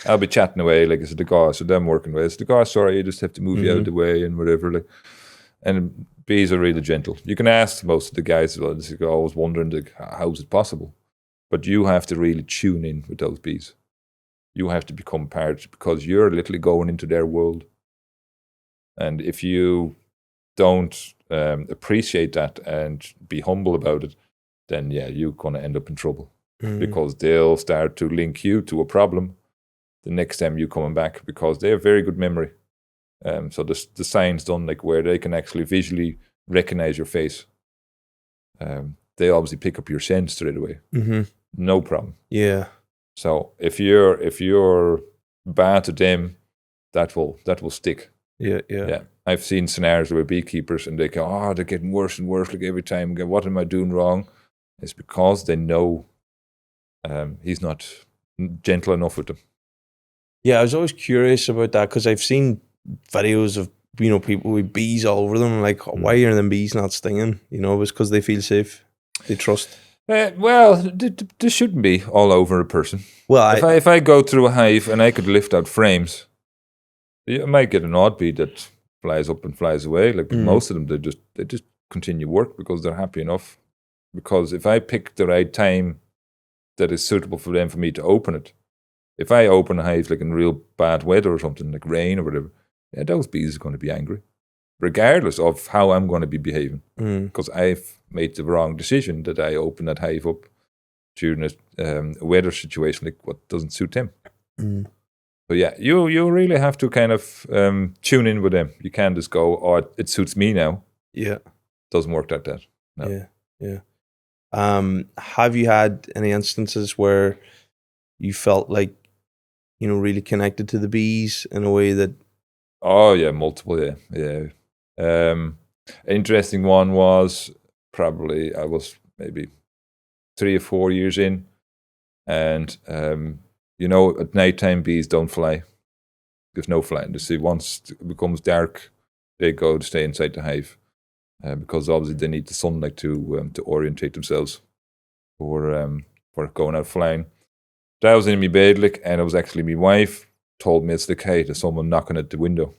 I'll be chatting away like it's the guy. So I'm working away. It's the guy. Sorry, you just have to move you out of the way and whatever. Like, and bees are really gentle. You can ask most of the guys as well. They're always wondering, like, how's it possible? But you have to really tune in with those bees. You have to become part because you're literally going into their world. And if you don't appreciate that and be humble about it, then yeah, you're going to end up in trouble because they'll start to link you to a problem the next time you coming back because they have very good memory. So the science done like where they can actually visually recognize your face. They obviously pick up your scent straight away. No problem. Yeah. So if you're bad to them, that will stick. Yeah. I've seen scenarios where beekeepers and they go, oh, they're getting worse and worse like every time. What am I doing wrong? It's because they know he's not gentle enough with them. Yeah, I was always curious about that because I've seen videos of people with bees all over them. Like, why are them bees not stinging? It's because they feel safe, they trust. Well, there shouldn't be all over a person. Well, if I go through a hive and I could lift out frames, you might get an odd bee that flies up and flies away. Like most of them, they just continue work because they're happy enough. Because if I pick the right time that is suitable for them for me to open it, if I open a hive like in real bad weather or something like rain or whatever, yeah, those bees are going to be angry, regardless of how I'm going to be behaving, because I've made the wrong decision that I open that hive up during a weather situation like what doesn't suit them. But yeah, you really have to kind of tune in with them. You can't just go, oh, it suits me now. Yeah, doesn't work like that. No. Yeah. Have you had any instances where you felt like really connected to the bees in a way that? Oh yeah, multiple. Yeah. Interesting one was probably I was maybe 3 or 4 years in, and at nighttime bees don't fly. There's no flying. You see, once it becomes dark, they go to stay inside the hive because obviously they need the sunlight to orientate themselves for going out flying. So I was in my bed, like, and it was actually my wife told me it's like, hey, there's someone knocking at the window.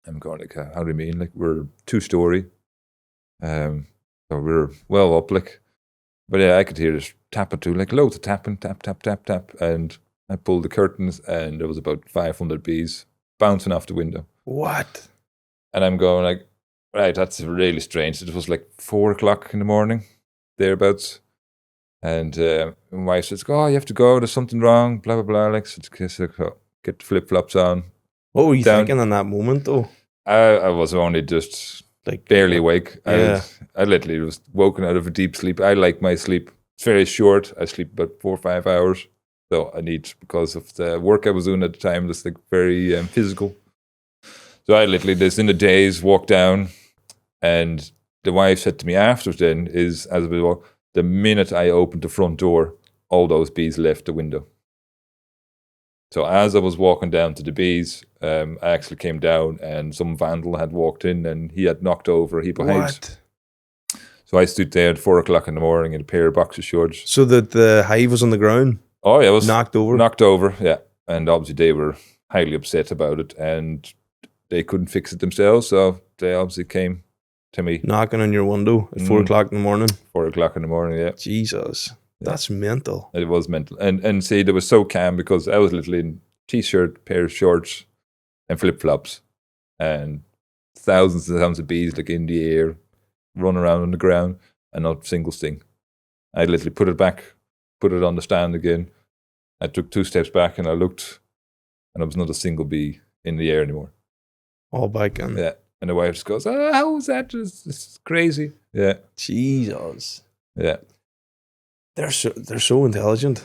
I'm going like, how do you mean? Like, we're 2-story, so we're well up, like, but yeah, I could hear this tapping too, like loads of tapping, tap, tap, tap, tap, and I pulled the curtains, and there was about 500 bees bouncing off the window. What? And I'm going like, right, that's really strange. It was like 4 o'clock in the morning, thereabouts. And my wife says, oh, you have to go, there's something wrong, blah, blah, blah. Like, so get the flip-flops on. What were you thinking in that moment, though? I was only just like barely awake. Yeah. I literally was woken out of a deep sleep. I like my sleep. It's very short. I sleep about 4 or 5 hours. So I need, because of the work I was doing at the time, that's like very physical. So I literally just in the days walked down, and the wife said to me afterwards then is, as I was walking, the minute I opened the front door, all those bees left the window. So as I was walking down to the bees, I actually came down and some vandal had walked in and he had knocked over a heap of hives. So I stood there at 4 o'clock in the morning in a pair of boxer shorts. So that the hive was on the ground? Oh yeah, it was knocked over? Knocked over, yeah. And obviously they were highly upset about it and they couldn't fix it themselves, so they obviously came to me. Knocking on your window at 4 o'clock in the morning? 4 o'clock in the morning, yeah. Jesus. That's mental. It was mental. And see, they were so calm because I was literally in t-shirt, pair of shorts, and flip-flops. And thousands and thousands of bees like in the air, run around on the ground, and not a single sting. I literally put it back, put it on the stand again. I took 2 steps back and I looked, and there was not a single bee in the air anymore. All back in. Yeah. And the wife just goes, oh, how was that? It's crazy. Yeah. Jesus. Yeah. They're so intelligent.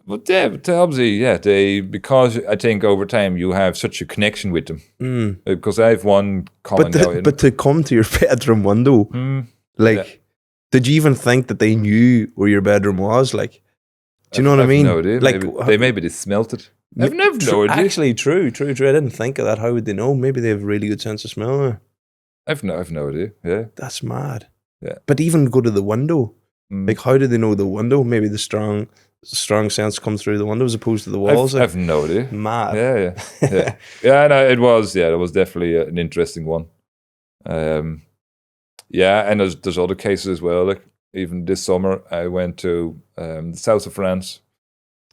But yeah, but obviously, yeah, because I think over time you have such a connection with them. Because I have one calling out. But to come to your bedroom window, did you even think that they knew where your bedroom was? Like, do you know what I mean? No idea. Like, maybe they smelt it. I've never no idea. Actually, true. I didn't think of that. How would they know? Maybe they have a really good sense of smell now. I've no idea. Yeah. That's mad. Yeah. But even go to the window. Mm. Like, how do they know the window? Maybe the strong sense comes through the window as opposed to the walls. I've no idea. Mad. Yeah. Yeah, no, it was definitely an interesting one. Yeah, and there's other cases as well. Like even this summer, I went to the south of France,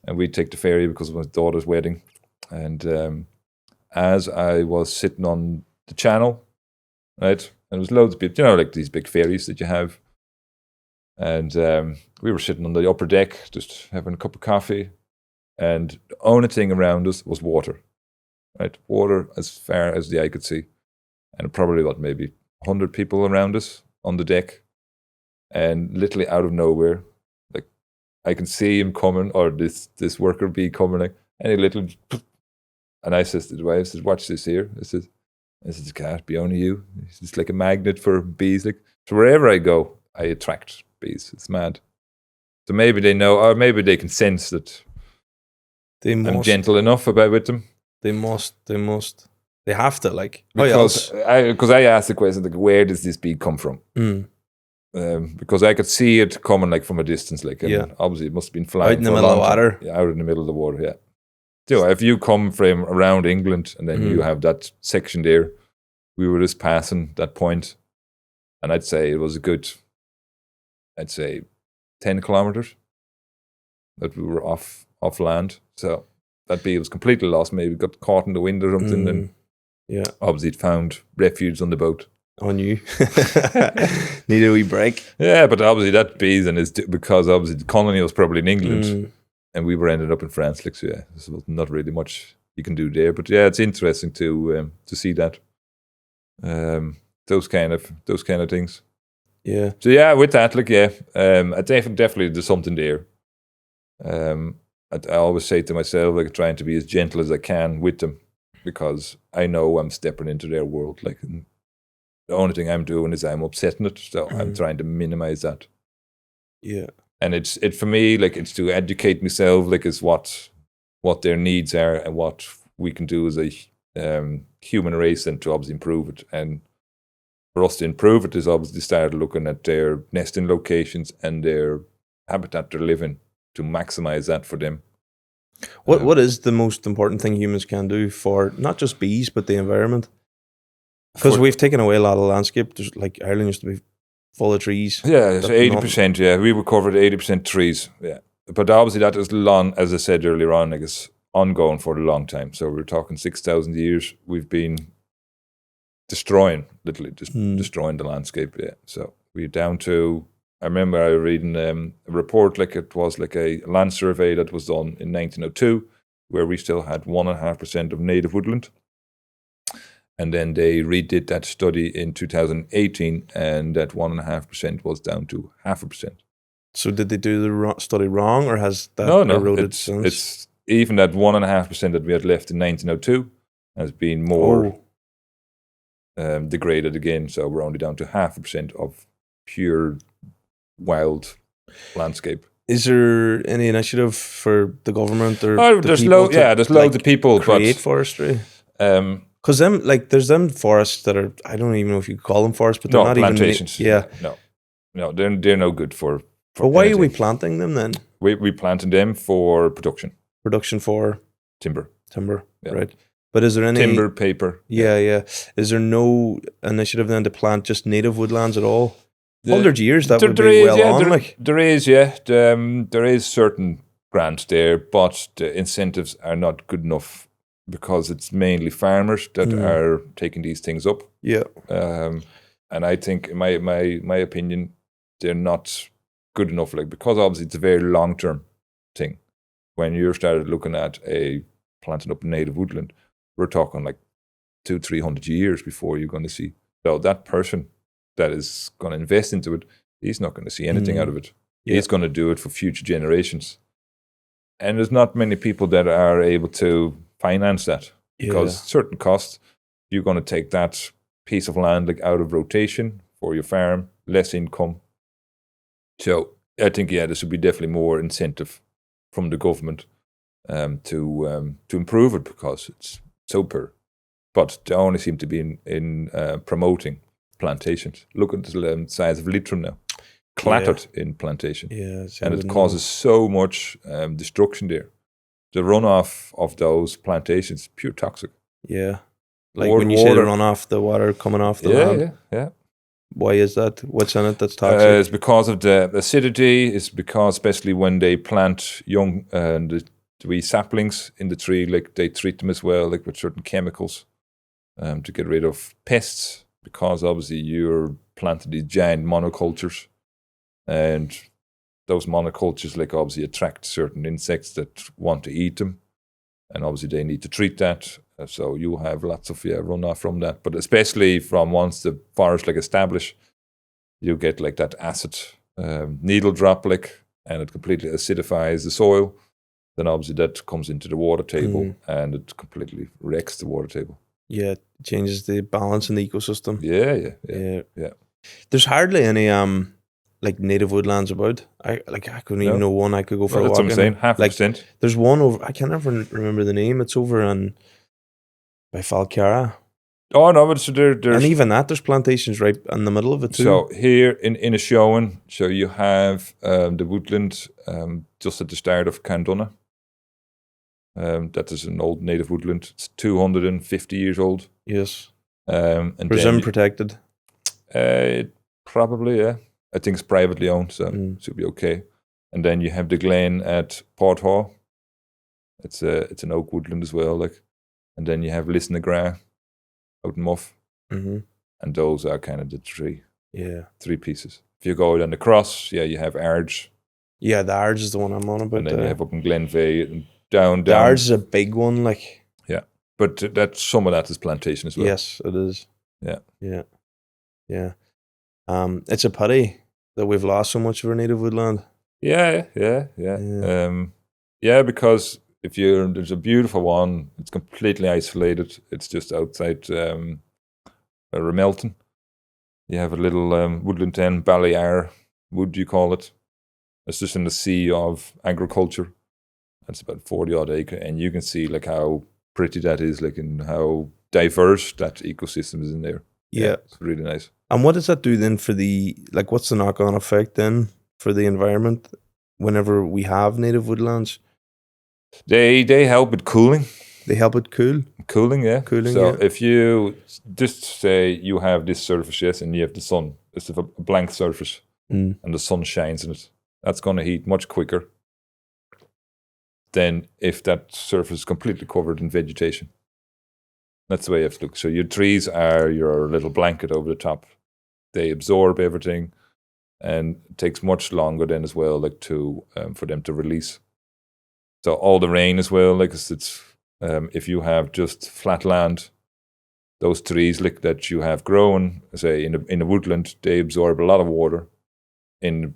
and we'd take the ferry because of my daughter's wedding. And as I was sitting on the channel, right, and there was loads of people, like these big ferries that you have. And we were sitting on the upper deck, just having a cup of coffee, and the only thing around us was water, right? Water as far as the eye could see, and probably maybe 100 people around us on the deck, and literally out of nowhere, like I can see him coming, or this worker bee coming, like any little, and I says to the wife, "Watch this here." I says, "It can't be only you. It's like a magnet for bees. Like so, wherever I go, I attract bees. It's mad." So maybe they know, or maybe they can sense that I'm gentle enough with them. They must. They have to, like. Because I asked the question, like, where does this bee come from? Because I could see it coming, like, from a distance, like, and obviously it must have been flying out in the middle of the water. Yeah, out in the middle of the water, yeah. So if you come from around England and then you have that section there, we were just passing that point, and I'd say it was a good, 10 kilometers that we were off land. So that bee was completely lost. Maybe got caught in the wind or something, and obviously it found refuge on the boat. On you. Need a wee break. Yeah, but obviously that bee then is because obviously the colony was probably in England, and we were ended up in France. Like, so yeah, there's not really much you can do there. But yeah, it's interesting to see that. Those kind of things. Yeah. So yeah, with that, like, I definitely there's something there. I always say to myself, like, trying to be as gentle as I can with them, because I know I'm stepping into their world. Like, the only thing I'm doing is I'm upsetting it, so I'm trying to minimize that. Yeah. And it's for me, like, it's to educate myself, like, is what their needs are and what we can do as a human race, and to obviously improve it. And for us to improve it is obviously start looking at their nesting locations and their habitat they're living, to maximize that for them. What is the most important thing humans can do for not just bees but the environment? Because we've taken away a lot of landscape. There's, like, Ireland used to be full of trees. Yeah, so 80%. Yeah, we recovered 80% trees. Yeah, but obviously that is long, as I said earlier on, like, it's ongoing for a long time. So we're talking 6,000 years. We've been destroying, literally destroying the landscape. Yeah, so we're down to. I remember I reading a report, like it was like a land survey that was done in 1902, where we still had 1.5% of native woodland. And then they redid that study in 2018, and that 1.5% was down to 0.5%. So did they do the study wrong, or has that eroded since? It's even that 1.5% that we had left in 1902 has been more degraded again. So we're only down to 0.5% of pure wild landscape. Is there any initiative for the government or there's loads of people create forestry? Because there's them forests that are, I don't even know if you call them forests, but they're not plantations. Even No, they're no good for but why anything. Are we planting them then? We planting them for production for timber, right? But is there any timber, paper? Yeah. Is there no initiative then to plant just native woodlands at all? 100 years, that would be well on. There is, yeah. There is certain grants there, but the incentives are not good enough, because it's mainly farmers that are taking these things up. Yeah. And I think, in my opinion, they're not good enough. Like, because obviously it's a very long-term thing. When you started looking at planting up native woodland, we're talking like 200-300 years before you're going to see. So that person that is going to invest into it, he's not going to see anything out of it. Yeah. He's going to do it for future generations. And there's not many people that are able to finance that, because certain costs, you're going to take that piece of land, like, out of rotation for your farm, less income. So I think, there should be definitely more incentive from the government to improve it, because it's so poor. But they only seem to be in promoting plantations. Look at the size of Leitrim now, clattered in plantation, and it causes so much destruction there. The runoff of those plantations, pure toxic. Yeah, like when you say the runoff, the water coming off the land. Yeah. Why is that? What's in it that's toxic? It's because of the acidity. It's because, especially when they plant young the wee saplings in the tree, like they treat them as well, like with certain chemicals, to get rid of pests. Because obviously you're planting these giant monocultures, and those monocultures, like, obviously attract certain insects that want to eat them, and obviously they need to treat that. So you have lots of runoff from that. But especially from once the forest like establish, you get like that acid needle drop, like, and it completely acidifies the soil. Then obviously that comes into the water table, and it completely wrecks the water table. Yeah, it changes the balance in the ecosystem. Yeah. There's hardly any like native woodlands about. I couldn't even know one I could go for a walk. That's what I'm saying. 100%. Like, there's one over. I can't ever remember the name. It's over by Falcara. Oh no, but so there's and even that there's plantations right in the middle of it too. So here in Inishowen, so you have the woodland just at the start of Candunna. That is an old native woodland. It's 250 years old. Yes. And presume protected. Probably, yeah. I think it's privately owned, so it should be okay. And then you have the glen at Porthall. It's an oak woodland as well, like. And then you have Lisnagra out in Muff. And those are kind of the three pieces. If you go down the cross, you have Arge. Yeah, the Arge is the one I'm on about. And then you have up in Glenveigh and down. The Arge is a big one, like. Yeah, but some of that is plantation as well. Yes, it is. Yeah. It's a pity that we've lost so much of our native woodland. Yeah. Because there's a beautiful one. It's completely isolated. It's just outside Ramelton. You have a little woodland then, Ballyar Wood, you call it. It's just in the sea of agriculture. It's about 40 odd acre, and you can see like how pretty that is, like, and how diverse that ecosystem is in there. Yeah, it's really nice. And what does that do then for what's the knock-on effect then for the environment whenever we have native woodlands? They help with cooling. They help it cooling, yeah. So if you just say you have this surface, yes, and you have the sun, it's a blank surface, and the sun shines in it, that's going to heat much quicker than if that surface is completely covered in vegetation. That's the way you have to look. So your trees are your little blanket over the top. They absorb everything, and it takes much longer then as well, like for them to release. So all the rain as well, like it's if you have just flat land, those trees like that you have grown, say in a woodland, they absorb a lot of water. In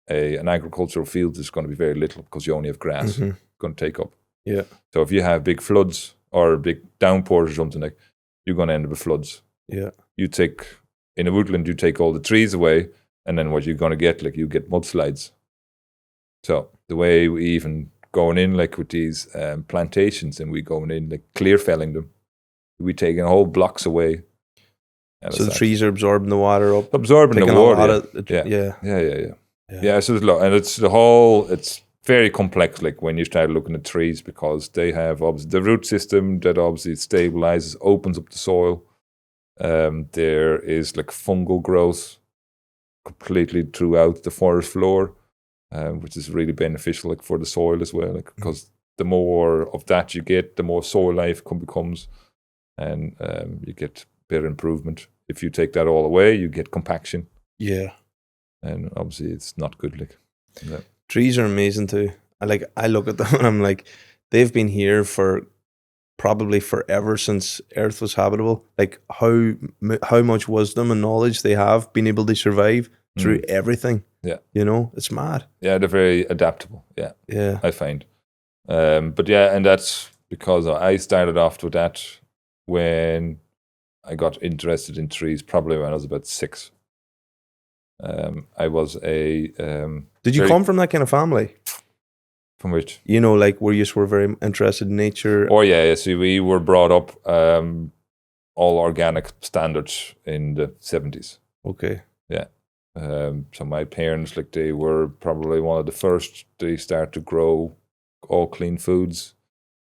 an agricultural field, there's going to be very little because you only have grass going to take up. Yeah. So if you have big floods or big downpours or something, like, you're going to end up with floods. Yeah. In a woodland, you take all the trees away, and then what you're going to get, like, you get mudslides. So the way we even going in, like, with these plantations, and we going in, like, clear felling them, we taking whole blocks away. So the trees are absorbing the water up. Absorbing the water, yeah. Yeah, so it's very complex, like, when you start looking at trees, because they have obviously the root system that obviously stabilizes, opens up the soil. There is like fungal growth completely throughout the forest floor, which is really beneficial, like, for the soil as well, like, because the more of that you get, the more soil life becomes, and you get better improvement. If you take that all away, you get compaction. Yeah. And obviously it's not good, like. Yeah. Trees are amazing too. I look at them and I'm like, they've been here for probably forever, since Earth was habitable. Like, how much wisdom and knowledge they have been able to survive through everything. Yeah. It's mad. Yeah, they're very adaptable. Yeah. Yeah. I find. But yeah, and that's because I started off with that when I got interested in trees, probably when I was about 6. I was a. Did you come from that kind of family? From which? Like, where you were very interested in nature. Oh yeah. See, we were brought up all organic standards in the 70s. Okay. Yeah. So my parents, like, they were probably one of the first. They start to grow all clean foods.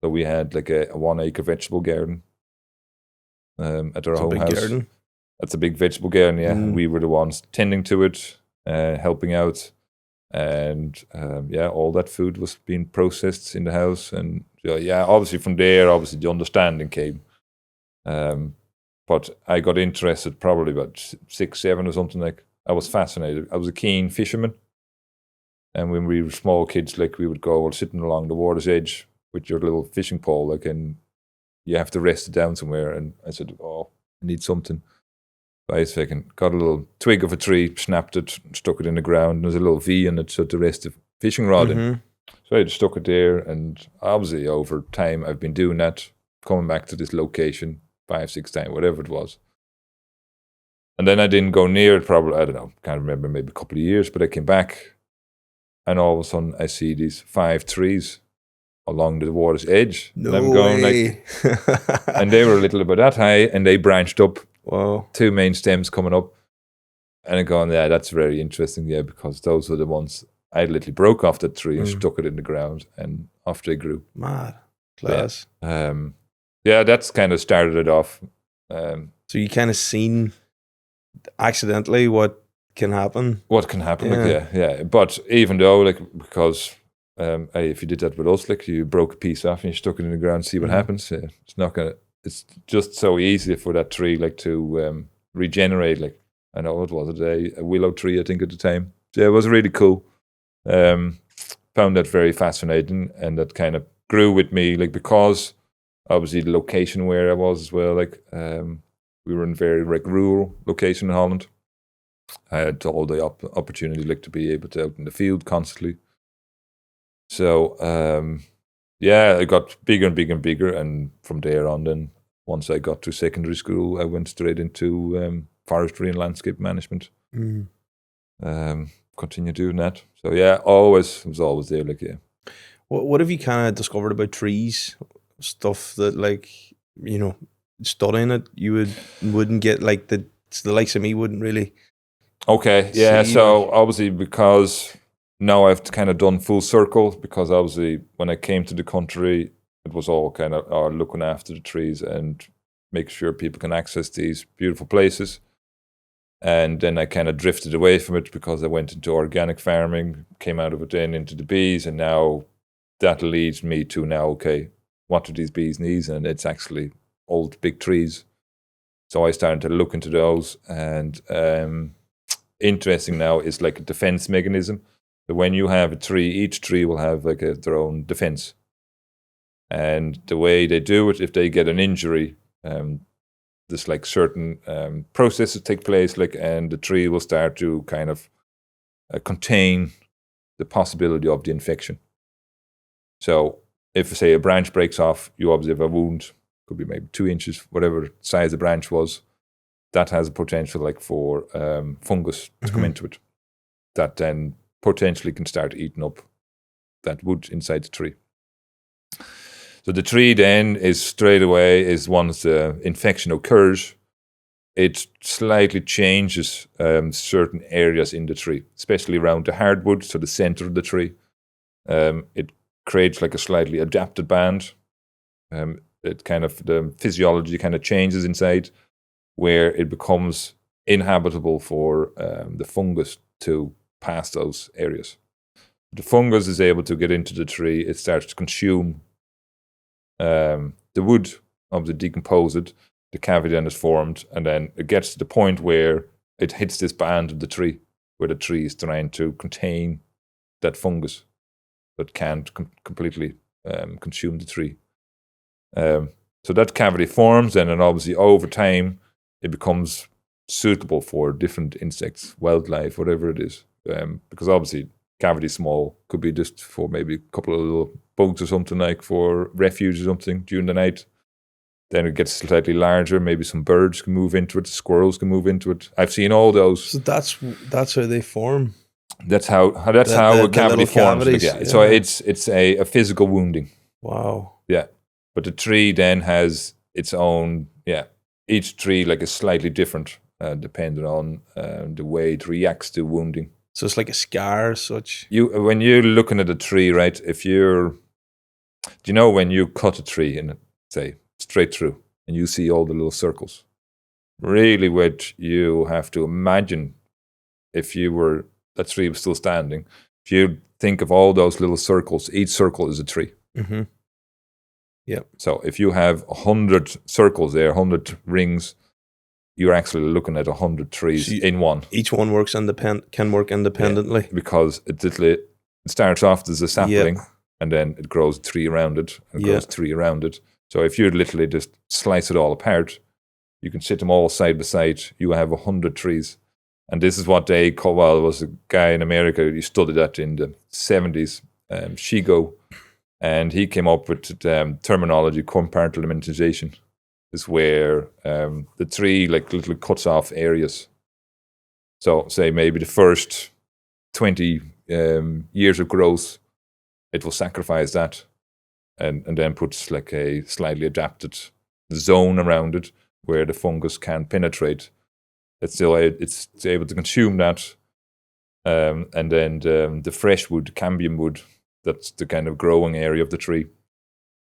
So we had like a 1 acre vegetable garden at our It's a home big house. garden. That's a big vegetable garden, yeah. Mm. We were the ones tending to it, helping out. And all that food was being processed in the house. And obviously from there, obviously the understanding came. But I got interested probably about 6, 7 or something. Like, I was fascinated. I was a keen fisherman. And when we were small kids, like, we would go sitting along the water's edge with your little fishing pole, like, and you have to rest it down somewhere. And I said, oh, I need something. I got a little twig of a tree, snapped it, stuck it in the ground. There's a little V in it, so to rest the fishing rod in. So I just stuck it there, and obviously over time I've been doing that, coming back to this location 5, 6 times, whatever it was. And then I didn't go near it probably, I don't know, can't remember, maybe a couple of years, but I came back, and all of a sudden I see these 5 trees along the water's edge. No and I'm going way. and they were a little about that high, and they branched up. Wow. 2 main stems coming up. And I'm going, yeah, that's very interesting, yeah, because those were the ones I literally broke off the tree and stuck it in the ground, and off they grew. Mad. Class. That's kind of started it off. So you kind of seen accidentally what can happen. What can happen, yeah. But even though, like, because if you did that with us, like, you broke a piece off and you stuck it in the ground, see what happens. It's not going to, it's just so easy for that tree, like, to regenerate. Like, I know it was a willow tree, I think, at the time. So it was really cool. Found that very fascinating, and that kind of grew with me, like, because obviously the location where I was as well, like, we were in very, like, rural location in Holland. I had all the opportunity, like, to be able to out in the field constantly. So it got bigger and bigger and bigger, and from there on, then once I got to secondary school, I went straight into forestry and landscape management. Continue doing that. So was always there. Like, yeah. What have you kind of discovered about trees? Stuff that, like, you know, studying it, you wouldn't get, like, the likes of me wouldn't really. Okay, yeah. So obviously, because now I've kind of done full circle, because obviously when I came to the country, it was all kind of looking after the trees and making sure people can access these beautiful places. And then I kind of drifted away from it because I went into organic farming, came out of it then into the bees, and now that leads me to okay, what do these bees need? And it's actually old big trees. So I started to look into those, and interesting now is like a defense mechanism. So when you have a tree, each tree will have like their own defense. And the way they do it, if they get an injury, there's like certain processes take place, like, and the tree will start to kind of contain the possibility of the infection. So if, say, a branch breaks off, you obviously have a wound, could be maybe 2 inches, whatever size the branch was, that has a potential, like, for fungus to come into it, that then potentially can start eating up that wood inside the tree. So the tree then is straight away, once the infection occurs, it slightly changes certain areas in the tree, especially around the hardwood, so the center of the tree. It creates like a slightly adapted band. It kind of, the physiology kind of changes inside, where it becomes inhabitable for the fungus to pass those areas. The fungus is able to get into the tree. It starts to consume the wood, obviously decompose it. The cavity then is formed, and then it gets to the point where it hits this band of the tree, where the tree is trying to contain that fungus, but can't completely consume the tree. So that cavity forms, and then obviously over time it becomes suitable for different insects, wildlife, whatever it is. Because obviously cavity small, could be just for maybe a couple of little bugs or something, like for refuge or something during the night. Then it gets slightly larger. Maybe some birds can move into it. Squirrels can move into it. I've seen all those. So that's how they form. That's how a cavity forms. Like, yeah. So it's a physical wounding. Wow. Yeah, but the tree then has its own each tree like is slightly different, depending on the way it reacts to wounding. So it's like a scar as such. When you're looking at a tree, right? Do you know when you cut a tree and say straight through, and you see all the little circles? Really, what you have to imagine, if that tree was still standing, if you think of all those little circles, each circle is a tree. Mm-hmm. Yep. So if you have 100 circles there, 100 rings, you're actually looking at 100 trees in one. Each one can work independently. Yeah, because it starts off as a sapling, and then it grows a tree around it, and grows a tree around it. So if you literally just slice it all apart, you can sit them all side by side. You have 100 trees. And this is what they call, well, there was a guy in America, he studied that in the 70s, Shigo, and he came up with terminology, compartmentalization, is where the tree like literally cuts off areas. So say maybe the first 20 years of growth, it will sacrifice that and then puts like a slightly adapted zone around it where the fungus can penetrate. It's able to consume that. And then the fresh wood, cambium wood, that's the kind of growing area of the tree.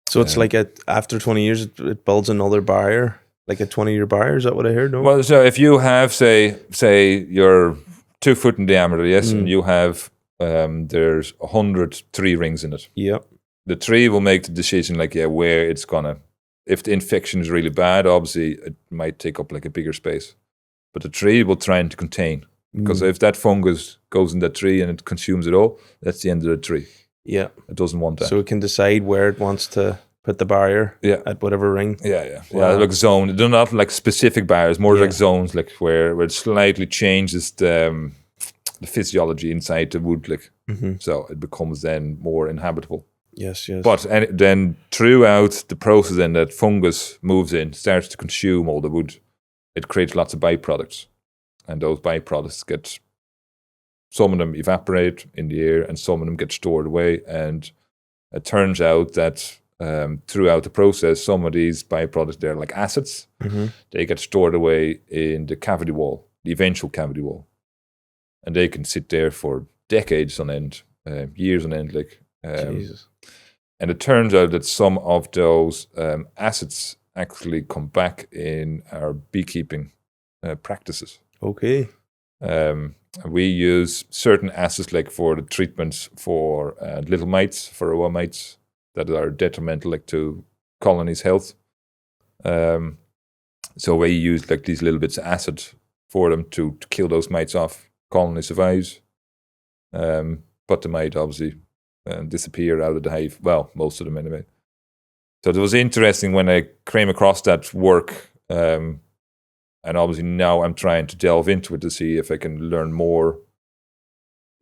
So it's like after 20 years, it builds another barrier, like a 20-year barrier. Is that what I heard? No? Well, so if you have, say you're 2 foot in diameter, yes, and you have, there's 100 tree rings in it. Yep. The tree will make the decision, like, where it's gonna. If the infection is really bad, obviously it might take up like a bigger space. But the tree will try to contain, because if that fungus goes in that tree and it consumes it all, that's the end of the tree. Yeah. It doesn't want that. So it can decide where it wants to put the barrier at whatever ring. Yeah. Like zone. They're not like specific barriers, more like zones, like where it slightly changes the physiology inside the wood, like so it becomes then more inhabitable. Yes. But then throughout the process, then that fungus moves in, starts to consume all the wood. It creates lots of byproducts, and those byproducts some of them evaporate in the air, and some of them get stored away. And it turns out that throughout the process, some of these byproducts, they're like acids. They get stored away in the cavity wall, the eventual cavity wall, and they can sit there for decades on end, years on end, like. Jesus. And it turns out that some of those acids actually come back in our beekeeping practices. Okay. We use certain acids like for the treatments for little mites, for varroa mites that are detrimental like to colonies' health. So we use like these little bits of acid for them to kill those mites off. Colony survives, but the mite obviously disappear out of the hive. Well, most of them anyway. So it was interesting when I came across that work, and obviously now I'm trying to delve into it to see if I can learn more.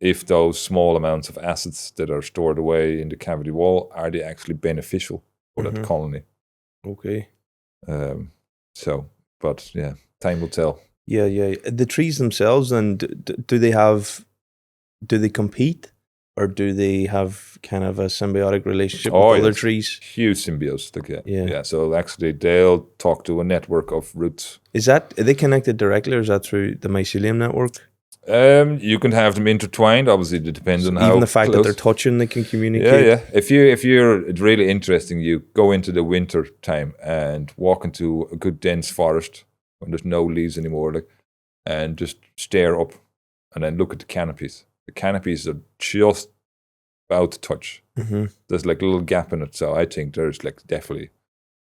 If those small amounts of acids that are stored away in the cavity wall, are they actually beneficial for that colony? Okay. But yeah, time will tell. Yeah. The trees themselves, then, do they compete? Or do they have kind of a symbiotic relationship with other trees? Huge symbiosis. Yeah. So actually, they'll talk to a network of roots. Are they connected directly, or is that through the mycelium network? You can have them intertwined. Obviously, it depends on how. Even the fact that they're touching, they can communicate. Yeah. If you're it's really interesting, you go into the winter time and walk into a good dense forest when there's no leaves anymore, and just stare up, and then look at the canopies. The canopies are just about to touch. There's like a little gap in it, so I think there's like definitely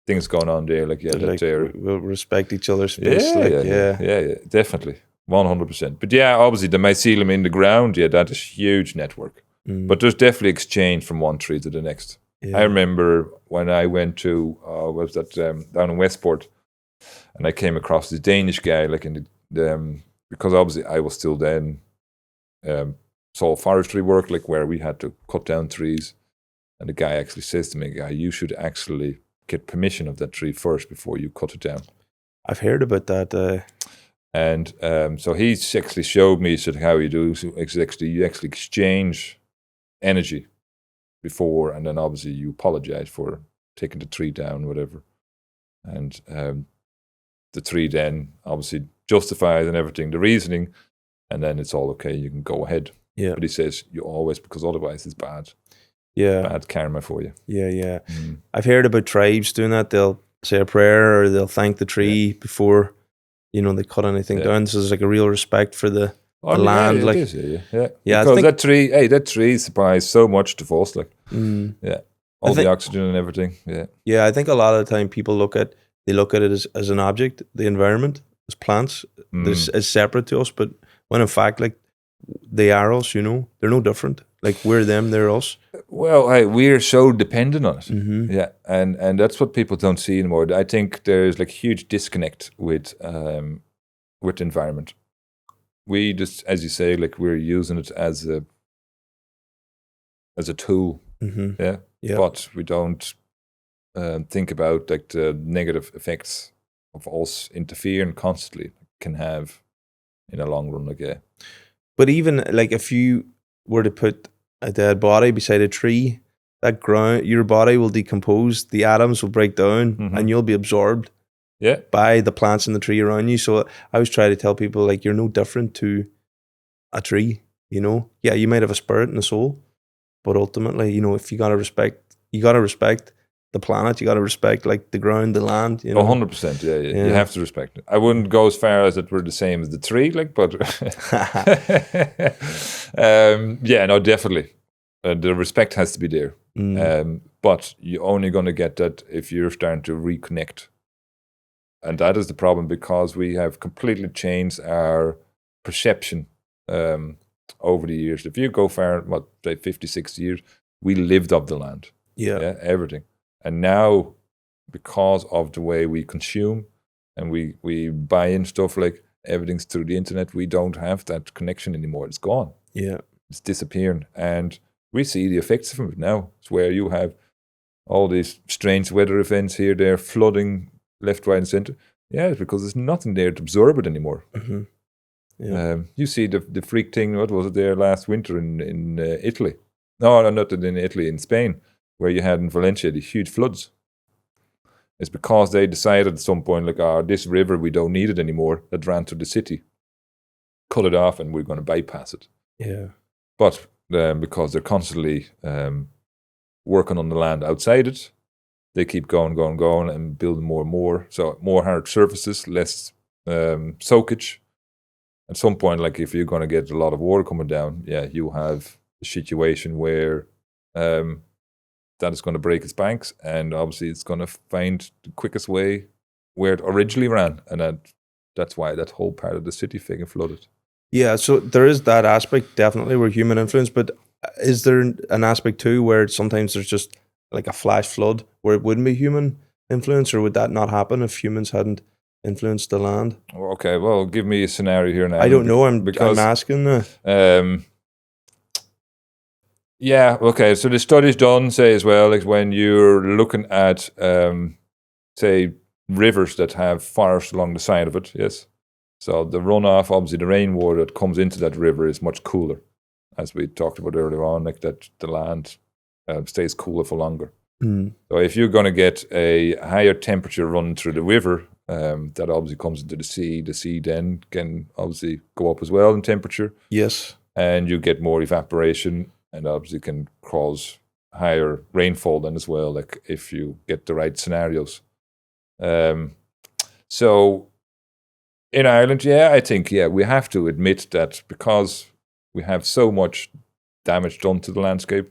things going on there. We'll respect each other's space. Yeah, definitely, 100%. But yeah, obviously the mycelium in the ground, that is a huge network. But there's definitely exchange from one tree to the next. Yeah. I remember when I went to down in Westport, and I came across this Danish guy, like in the because obviously I was still then. Saw forestry work, like where we had to cut down trees, and the guy actually says to me, you should actually get permission of that tree first before you cut it down. I've heard about that. And so he actually showed me how you do. So you actually exchange energy before, and then obviously you apologize for taking the tree down, whatever. And the tree then obviously justifies and everything, the reasoning, and then it's all okay. You can go ahead. Yeah. But he says you always, because otherwise it's bad. Yeah. Bad karma for you. Yeah. I've heard about tribes doing that. They'll say a prayer or they'll thank the tree before, they cut anything down. So there's like a real respect for the land. Yeah, like, it is, yeah. Because that tree supplies so much to us, like, all the oxygen and everything. Yeah, I think a lot of the time people look at it as an object, the environment, as plants, is separate to us. But when in fact, like, they are us, they're no different. Like, we're them, they're us. Well, we're so dependent on it. Yeah, and that's what people don't see anymore. I think there's like huge disconnect with environment. We just, as you say, like, we're using it as a tool. Yeah. But we don't think about like the negative effects of us interfering constantly can have in a long run. Like, But even like if you were to put a dead body beside a tree, that ground, your body will decompose, the atoms will break down, and you'll be absorbed by the plants in the tree around you. So I always try to tell people, like, you're no different to a tree. Yeah, you might have a spirit and a soul, but ultimately, if you gotta respect the planet, you gotta respect like the ground, the land. 100%. Yeah. You have to respect it. I wouldn't go as far as that we're the same as the tree, like, but no, definitely. The respect has to be there. But you're only going to get that if you're starting to reconnect. And that is the problem, because we have completely changed our perception over the years. If you go far, say 50, 60 years, we lived off the land. Yeah, everything. And now, because of the way we consume and we buy in stuff, like everything's through the internet, we don't have that connection anymore. It's gone. Yeah. It's disappearing. And we see the effects of it now. It's where you have all these strange weather events here, there, flooding left, right, and center. Yeah, it's because there's nothing there to absorb it anymore. Yeah. You see the freak thing, what was it there last winter in Italy? No, not in Italy, in Spain, where you had in Valencia the huge floods. It's because they decided at some point, like, this river, we don't need it anymore, that ran through the city. Cut it off and we're going to bypass it. Yeah. But because they're constantly working on the land outside it, they keep going and building more and more. So more hard surfaces, less soakage. At some point, like, if you're going to get a lot of water coming down, you have a situation where that is going to break its banks, and obviously it's going to find the quickest way where it originally ran, and that's why that whole part of the city fucking flooded. Yeah, so there is that aspect, definitely, where human influence, but is there an aspect too where sometimes there's just like a flash flood where it wouldn't be human influence, or would that not happen if humans hadn't influenced the land? Okay, well, give me a scenario here now. I don't know, I'm asking. Yeah, okay, so the studies done say as well, like, when you're looking at, say, rivers that have forests along the side of it, yes. So the runoff, obviously the rainwater that comes into that river is much cooler, as we talked about earlier on, like that the land stays cooler for longer. So if you're going to get a higher temperature running through the river, that obviously comes into the sea then can obviously go up as well in temperature. Yes. And you get more evaporation, and obviously can cause higher rainfall then as well, like if you get the right scenarios. So in Ireland, I think, we have to admit that because we have so much damage done to the landscape,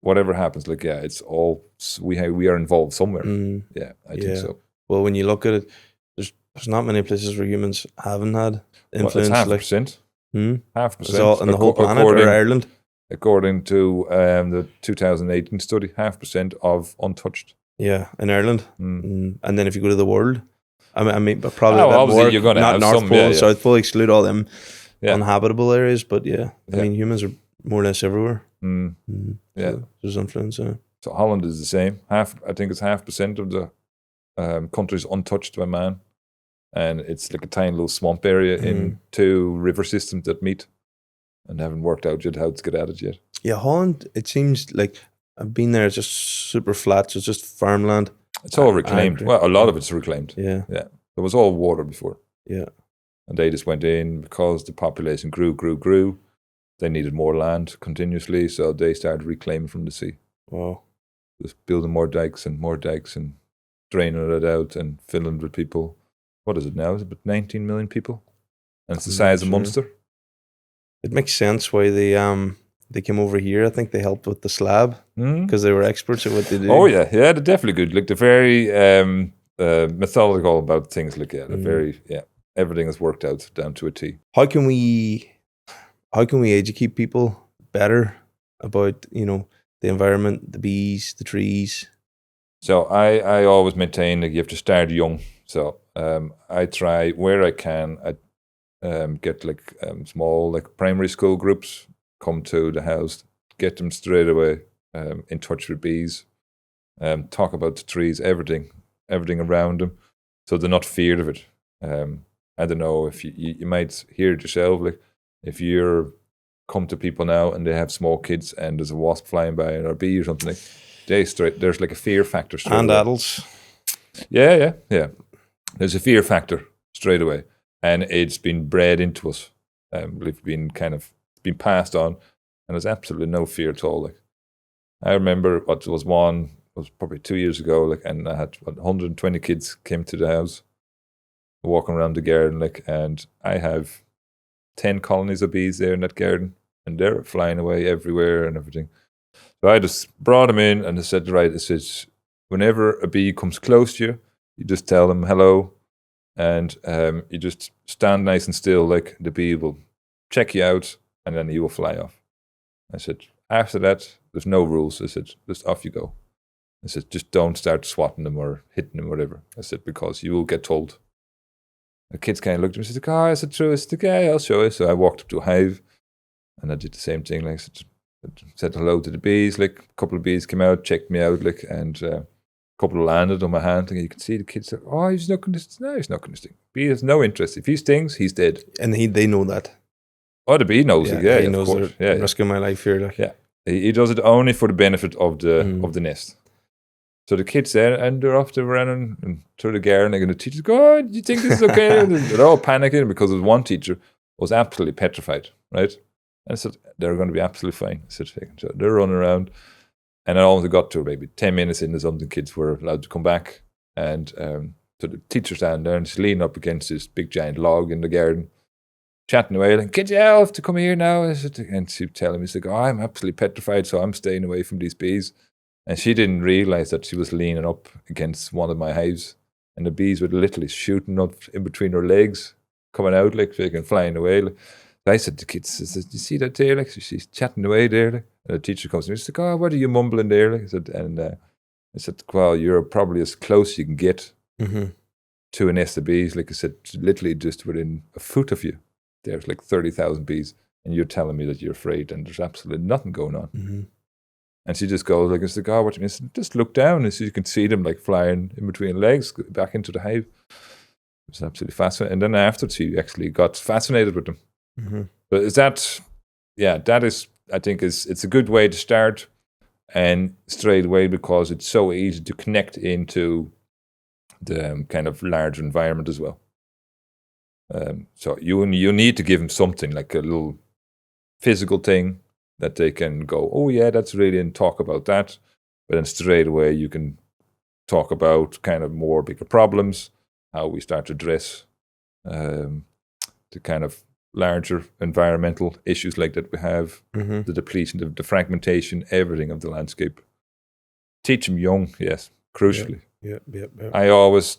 whatever happens, like, it's all, we are involved somewhere. I think so. Well, when you look at it, there's not many places where humans haven't had influence. Well, it's 0.5%. 0.5%. All in the whole planet, or Ireland? According to the 2018 study, 0.5% of untouched. Yeah, in Ireland. And then if you go to the world, I mean, but probably obviously more, you're going to not have North some, Pole, South Pole, exclude all them uninhabitable areas. But I mean, humans are more or less everywhere. So there's influence. So Holland is the same. I think it's 0.5% of the country's untouched by man, and it's like a tiny little swamp area in two river systems that meet, and haven't worked out yet how to get at it yet. Yeah, Holland, it seems like I've been there. It's just super flat. So it's just farmland. It's all I reclaimed. agree. Well, a lot of it's reclaimed. Yeah. Yeah. It was all water before. Yeah. And they just went in because the population grew. They needed more land continuously, so they started reclaiming from the sea. Wow. Just building more dikes and draining it out and filling it with people. What is it now? Is it about 19 million people? And it's the I'm size not of sure. Munster. It makes sense why they came over here. I think they helped with the slab because they were experts at what they do. Oh yeah, they're definitely good. Like they're very methodical about things. Like they're very everything is worked out down to a T. How can we educate people better about the environment, the bees, the trees? So I always maintain that you have to start young. So I try where I can. I get like small like primary school groups come to the house, get them straight away in touch with bees, talk about the trees, everything around them, so they're not feared of it. I don't know if you might hear it yourself, like if you're come to people now and they have small kids and there's a wasp flying by or a bee or something, there's like a fear factor straight And away. adults. Yeah. There's a fear factor straight away, and it's been bred into us. We've been been passed on, and there's absolutely no fear at all. Like I remember what was probably 2 years ago, like, and I had 120 kids came to the house, walking around the garden, like, and I have 10 colonies of bees there in that garden, and they're flying away everywhere and everything. So I just brought them in and I said, right, it says, whenever a bee comes close to you, you just tell them hello, and you just stand nice and still, like the bee will check you out, and then you will fly off. I said, after that, there's no rules. I said, just off you go. I said, just don't start swatting them or hitting them or whatever. I said, because you will get told. The kids kind of looked at me and said, oh, is it true? I said, okay, I'll show you. So I walked up to a hive and I did the same thing. Like, said hello to the bees. Like, a couple of bees came out, checked me out, like, and a couple landed on my hand. And you could see the kids like, oh, he's not going to sting. No, he's not going to sting. Bee has no interest. If he stings, he's dead. And they know that. Oh, the bee knows it. Yeah, he of knows course. I'm risking my life here. Like. Yeah. He does it only for the benefit of the nest. So the kids there, and they're off to running and through the garden, and the teachers go, oh, do you think this is okay? And they're all panicking because one teacher was absolutely petrified, right? And I said, they're going to be absolutely fine. I said, so they're running around. And I almost got to maybe 10 minutes into something, kids were allowed to come back. And so the teacher's standing there and she's leaning up against this big giant log in the garden, chatting away, like, kids, you have to come here now. And she telling me, she's like, oh, I'm absolutely petrified, so I'm staying away from these bees. And she didn't realize that she was leaning up against one of my hives, and the bees were literally shooting up in between her legs, coming out like and flying away. Like, I said to the kids, I said, you see that there? Like, she's chatting away there. Like, and the teacher comes to me, she's like, oh, what are you mumbling there? Like, I said, well, you're probably as close you can get to a nest of bees. Like I said, literally just within a foot of you, there's like 30,000 bees, and you're telling me that you're afraid, and there's absolutely nothing going on. And she just goes like, it's like, oh, what do you mean? Said, just look down and so you can see them like flying in between legs back into the hive. It was absolutely fascinating. And then after she actually got fascinated with them. But is that, that is, I think it's a good way to start, and straight away, because it's so easy to connect into the kind of larger environment as well. So you need to give them something like a little physical thing that they can go, oh yeah, that's really, and talk about that. But then straight away you can talk about kind of more bigger problems, how we start to address the kind of larger environmental issues like that we have, the depletion, the fragmentation, everything of the landscape. Teach them young, yes, crucially. Yeah. I always,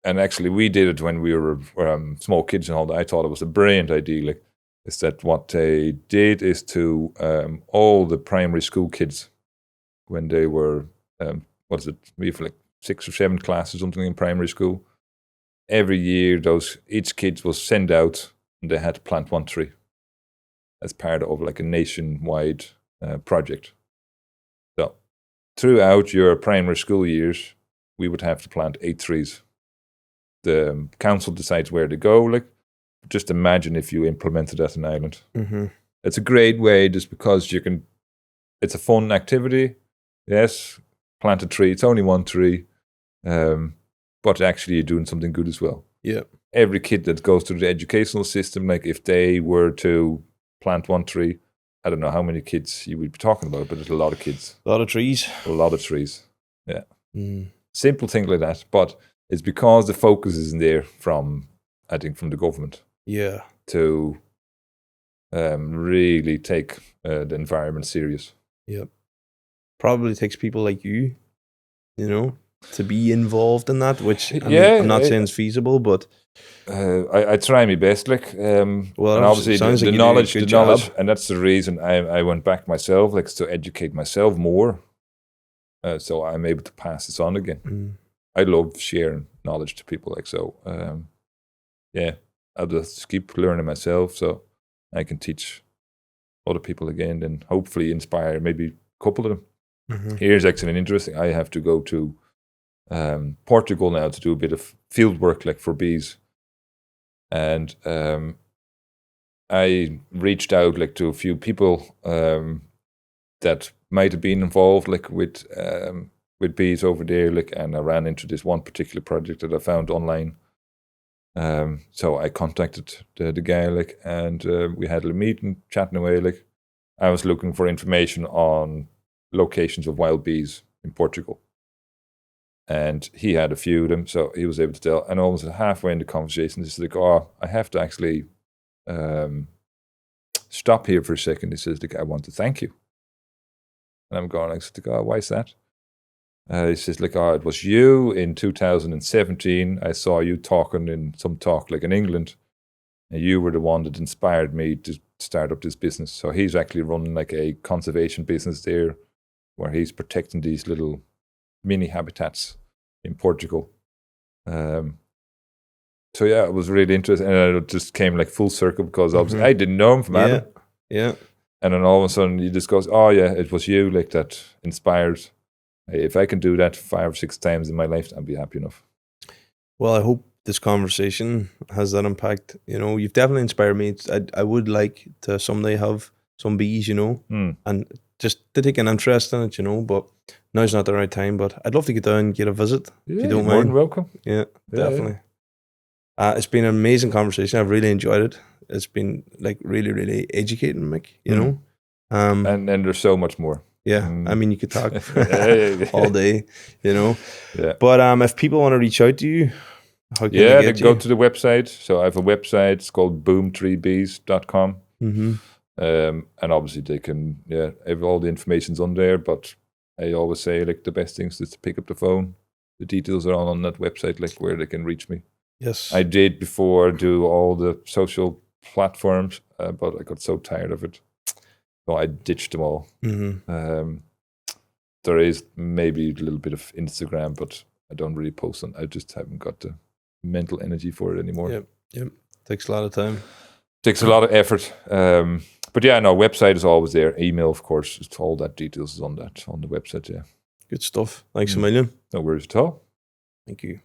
and actually we did it when we were small kids and all that. I thought it was a brilliant idea. Like, is that what they did is to all the primary school kids, when they were, we have like 6 or 7 classes or something in primary school. Every year, each kid was sent out and they had to plant 1 tree as part of like a nationwide project. So throughout your primary school years, we would have to plant 8 trees. The council decides where to go, like, just imagine if you implemented that in Ireland. It's a great way, just because it's a fun activity. Yes, plant a tree. It's only 1 tree. but actually you're doing something good as well. Yeah. Every kid that goes through the educational system, like if they were to plant one tree, I don't know how many kids you would be talking about, but it's a lot of kids. A lot of trees. A lot of trees. Yeah. Mm. Simple thing like that. But it's because the focus isn't there from the government. Yeah. To really take the environment serious. Yep. Probably takes people like you, to be involved in that, which I'm not saying it's feasible, but I try my best, like, and obviously the knowledge, and that's the reason I went back myself, like, to educate myself more, so I'm able to pass this on again. Mm. I love sharing knowledge to people, like, so, yeah, I'll just keep learning myself, so I can teach other people again, and hopefully inspire maybe a couple of them. Mm-hmm. Here's actually interesting. I have to go to Portugal now to do a bit of field work, like, for bees. And I reached out, like, to a few people that might have been involved, like, with bees over there, like, and I ran into this one particular project that I found online. So I contacted the guy, like, and we had a meeting, chatting away. Like, I was looking for information on locations of wild bees in Portugal, and he had a few of them, so he was able to tell. And almost halfway in the conversation, he's like, "Oh, I have to actually stop here for a second." He says, "Like, I want to thank you." And I'm going, like, "Oh, why is that?" He says, like, "Oh, it was you in 2017. I saw you talking in some talk, like, in England, and you were the one that inspired me to start up this business." So he's actually running, like, a conservation business there, where he's protecting these little mini habitats in Portugal. So yeah, it was really interesting, and it just came, like, full circle, because obviously I didn't know him from Adam. Yeah. And then all of a sudden he just goes, "Oh yeah, it was you, like, that inspired. If I can do that 5 or 6 times in my life, I'd be happy enough." Well, I hope this conversation has that impact. You've definitely inspired me. I would like to someday have some bees, and just to take an interest in it, but now's not the right time. But I'd love to get down and get a visit, if you don't more mind. than welcome. Yeah, definitely. Yeah. It's been an amazing conversation. I've really enjoyed it. It's been, like, really, really educating, Mick, And there's so much more. Yeah, I mean, you could talk all day, Yeah. But if people want to reach out to you, how can they they get go you? to the website. So I have a website. It's called boomtreebees.com. Mm-hmm. And obviously they can, all the information's on there. But I always say, like, the best thing is to pick up the phone. The details are all on that website, like, where they can reach me. Yes. I did before do all the social platforms, but I got so tired of it. So I ditched them all. Mm-hmm. There is maybe a little bit of Instagram, but I don't really post on. I just haven't got the mental energy for it anymore. Yep. Takes a lot of time. Takes a lot of effort. But yeah, no, website is always there. Email, of course, all that details is on the website. Yeah. Good stuff. Thanks a million. No worries at all. Thank you.